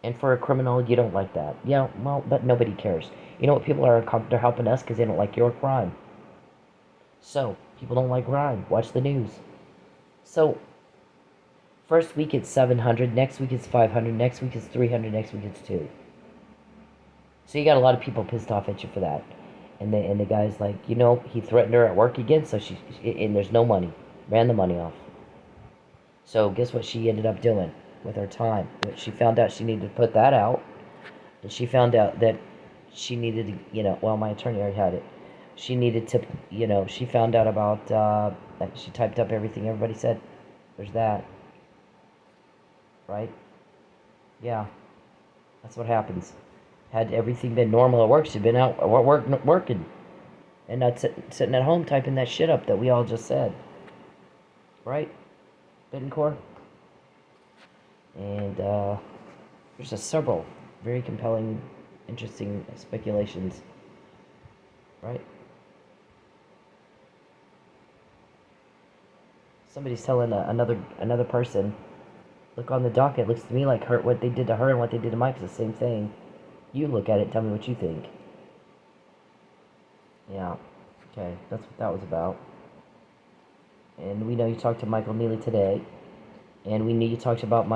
And for a criminal, you don't like that. Yeah, well, but nobody cares. You know what people are? They're helping us because they don't like your crime. So, people don't like crime. Watch the news. So, first week it's 700, next week it's 500, next week it's 300, next week it's 2. So you got a lot of people pissed off at you for that. And the guy's like, you know, he threatened her at work again, so and there's no money. Ran the money off. So guess what she ended up doing with her time? She found out she needed to put that out. And she found out that she needed to, you know, well, my attorney already had it. She needed to, you know, she found out about, she typed up everything everybody said. There's that. Right? Yeah. That's what happens. Had everything been normal at work, she'd been out working. And not sitting at home typing that shit up that we all just said. Right? Bittencourt? And there's just several very compelling, interesting speculations. Right? Somebody's telling another person, look on the docket, it looks to me like what they did to her and what they did to Mike is the same thing. You look at it and tell me what you think. Yeah. Okay, that's what that was about. And we know you talked to Michael Neely today. And we knew you talked about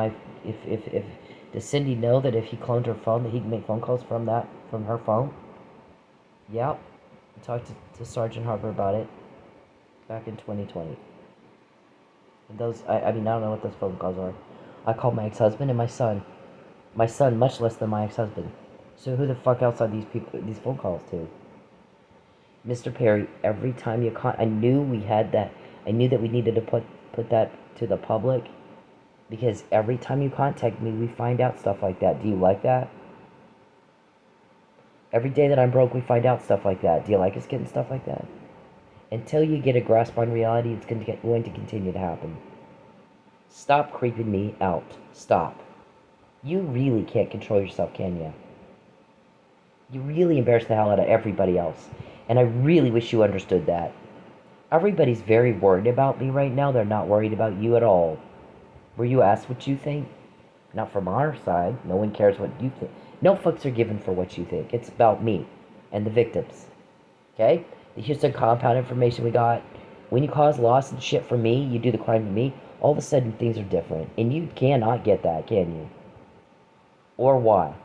does Cindy know that if he cloned her phone that he can make phone calls from her phone? Yep. I talked to Sergeant Harper about it back in 2020. And those, I mean, I don't know what those phone calls are. I called my ex-husband and my son. My son, much less than my ex-husband. So who the fuck else are these phone calls to? Mr. Perry, every time you I knew we had that. I knew that we needed to put that to the public. Because every time you contact me, we find out stuff like that. Do you like that? Every day that I'm broke, we find out stuff like that. Do you like us getting stuff like that? Until you get a grasp on reality, it's going to continue to happen. Stop creeping me out. Stop. You really can't control yourself, can you? You really embarrass the hell out of everybody else. And I really wish you understood that. Everybody's very worried about me right now. They're not worried about you at all. Were you asked what you think? Not from our side. No one cares what you think. No fucks are given for what you think. It's about me and the victims. Okay? Here's some compound information we got. When you cause loss and shit for me, you do the crime to me, all of a sudden things are different. And you cannot get that, can you? Or why?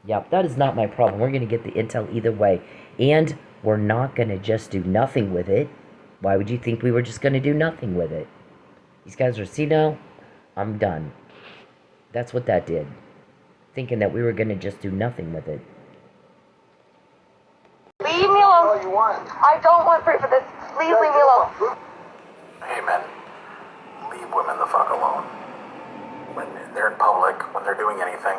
Yep, that is not my problem. We're going to get the intel either way. And we're not going to just do nothing with it. Why would you think we were just going to do nothing with it? These guys are, see now, I'm done. That's what that did. Thinking that we were going to just do nothing with it. Leave me alone. I don't want proof of this. Please leave me alone. Hey men, leave women the fuck alone. When they're in public, when they're doing anything,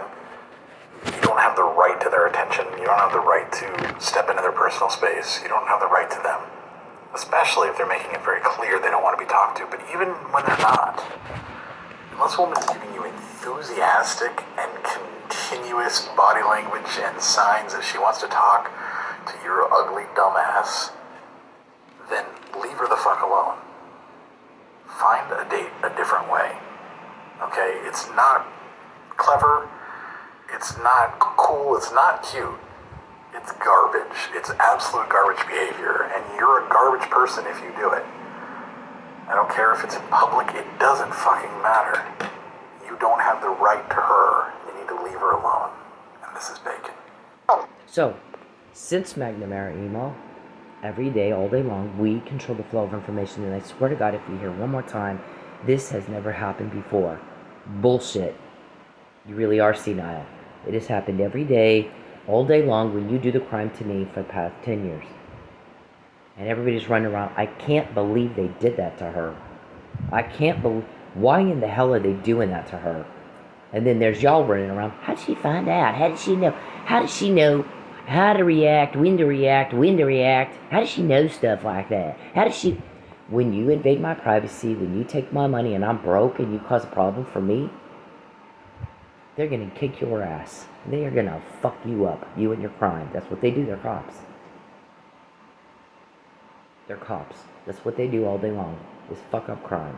you don't have the right to their attention. You don't have the right to step into their personal space. You don't have the right to them. Especially if they're making it very clear they don't want to be talked to, but even when they're not. Unless a woman's giving you enthusiastic and continuous body language and signs that she wants to talk to your ugly dumbass, then leave her the fuck alone. Find a date a different way. Okay? It's not clever. It's not cool. It's not cute. It's garbage. It's absolute garbage behavior. And you're a garbage person if you do it. I don't care if it's in public. It doesn't fucking matter. You don't have the right to her. You need to leave her alone. And this is bacon. So, since McNamara email, every day, all day long, we control the flow of information. And I swear to God, if we hear one more time, this has never happened before. Bullshit. You really are senile. It has happened every day, all day long, when you do the crime to me for the past 10 years. And everybody's running around. I can't believe they did that to her. I can't believe... Why in the hell are they doing that to her? And then there's y'all running around. How did she find out? How did she know? How did she know how to react, when to react, when to react? How does she know stuff like that? How does she... When you invade my privacy, when you take my money and I'm broke and you cause a problem for me, they're going to kick your ass. They are going to fuck you up, you and your crime. That's what they do. They're cops. They're cops. That's what they do all day long, is fuck up crime.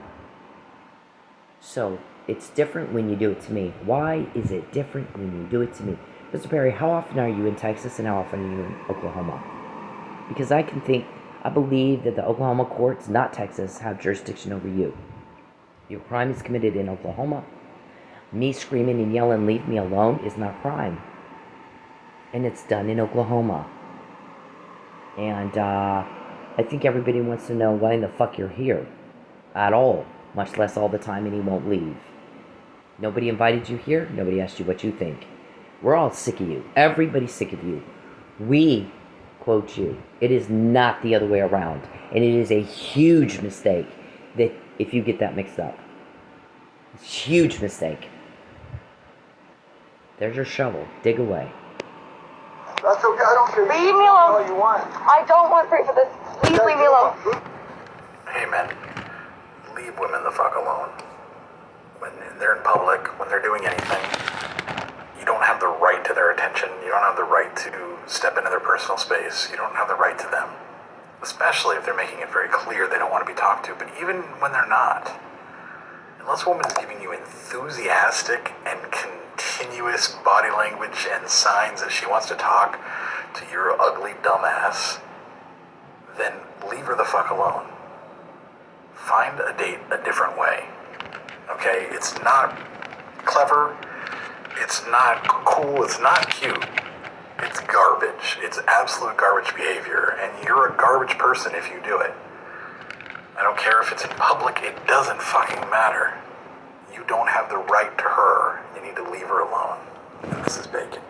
So, it's different when you do it to me. Why is it different when you do it to me? Mr. Perry, how often are you in Texas and how often are you in Oklahoma? Because I believe that the Oklahoma courts, not Texas, have jurisdiction over you. Your crime is committed in Oklahoma. Me screaming and yelling, leave me alone, is not crime. And it's done in Oklahoma. And, I think everybody wants to know why in the fuck you're here. At all. Much less all the time, and he won't leave. Nobody invited you here. Nobody asked you what you think. We're all sick of you. Everybody's sick of you. We quote you. It is not the other way around. And it is a huge mistake that if you get that mixed up. It's a huge mistake. There's your shovel. Dig away. That's okay. I don't care. Leave me alone. All you want. I don't want to pray for this. Please leave me alone. Hey, men. Leave women the fuck alone. When they're in public, when they're doing anything, you don't have the right to their attention. You don't have the right to step into their personal space. You don't have the right to them. Especially if they're making it very clear they don't want to be talked to. But even when they're not, unless a woman is giving you enthusiastic and continuous body language and signs that she wants to talk to your ugly dumbass, then leave her the fuck alone. Find a date a different way. Okay? It's not clever. It's not cool. It's not cute. It's garbage. It's absolute garbage behavior. And you're a garbage person if you do it. I don't care if it's in public. It doesn't fucking matter. You don't have the right to her. You need to leave her alone. And this is bacon.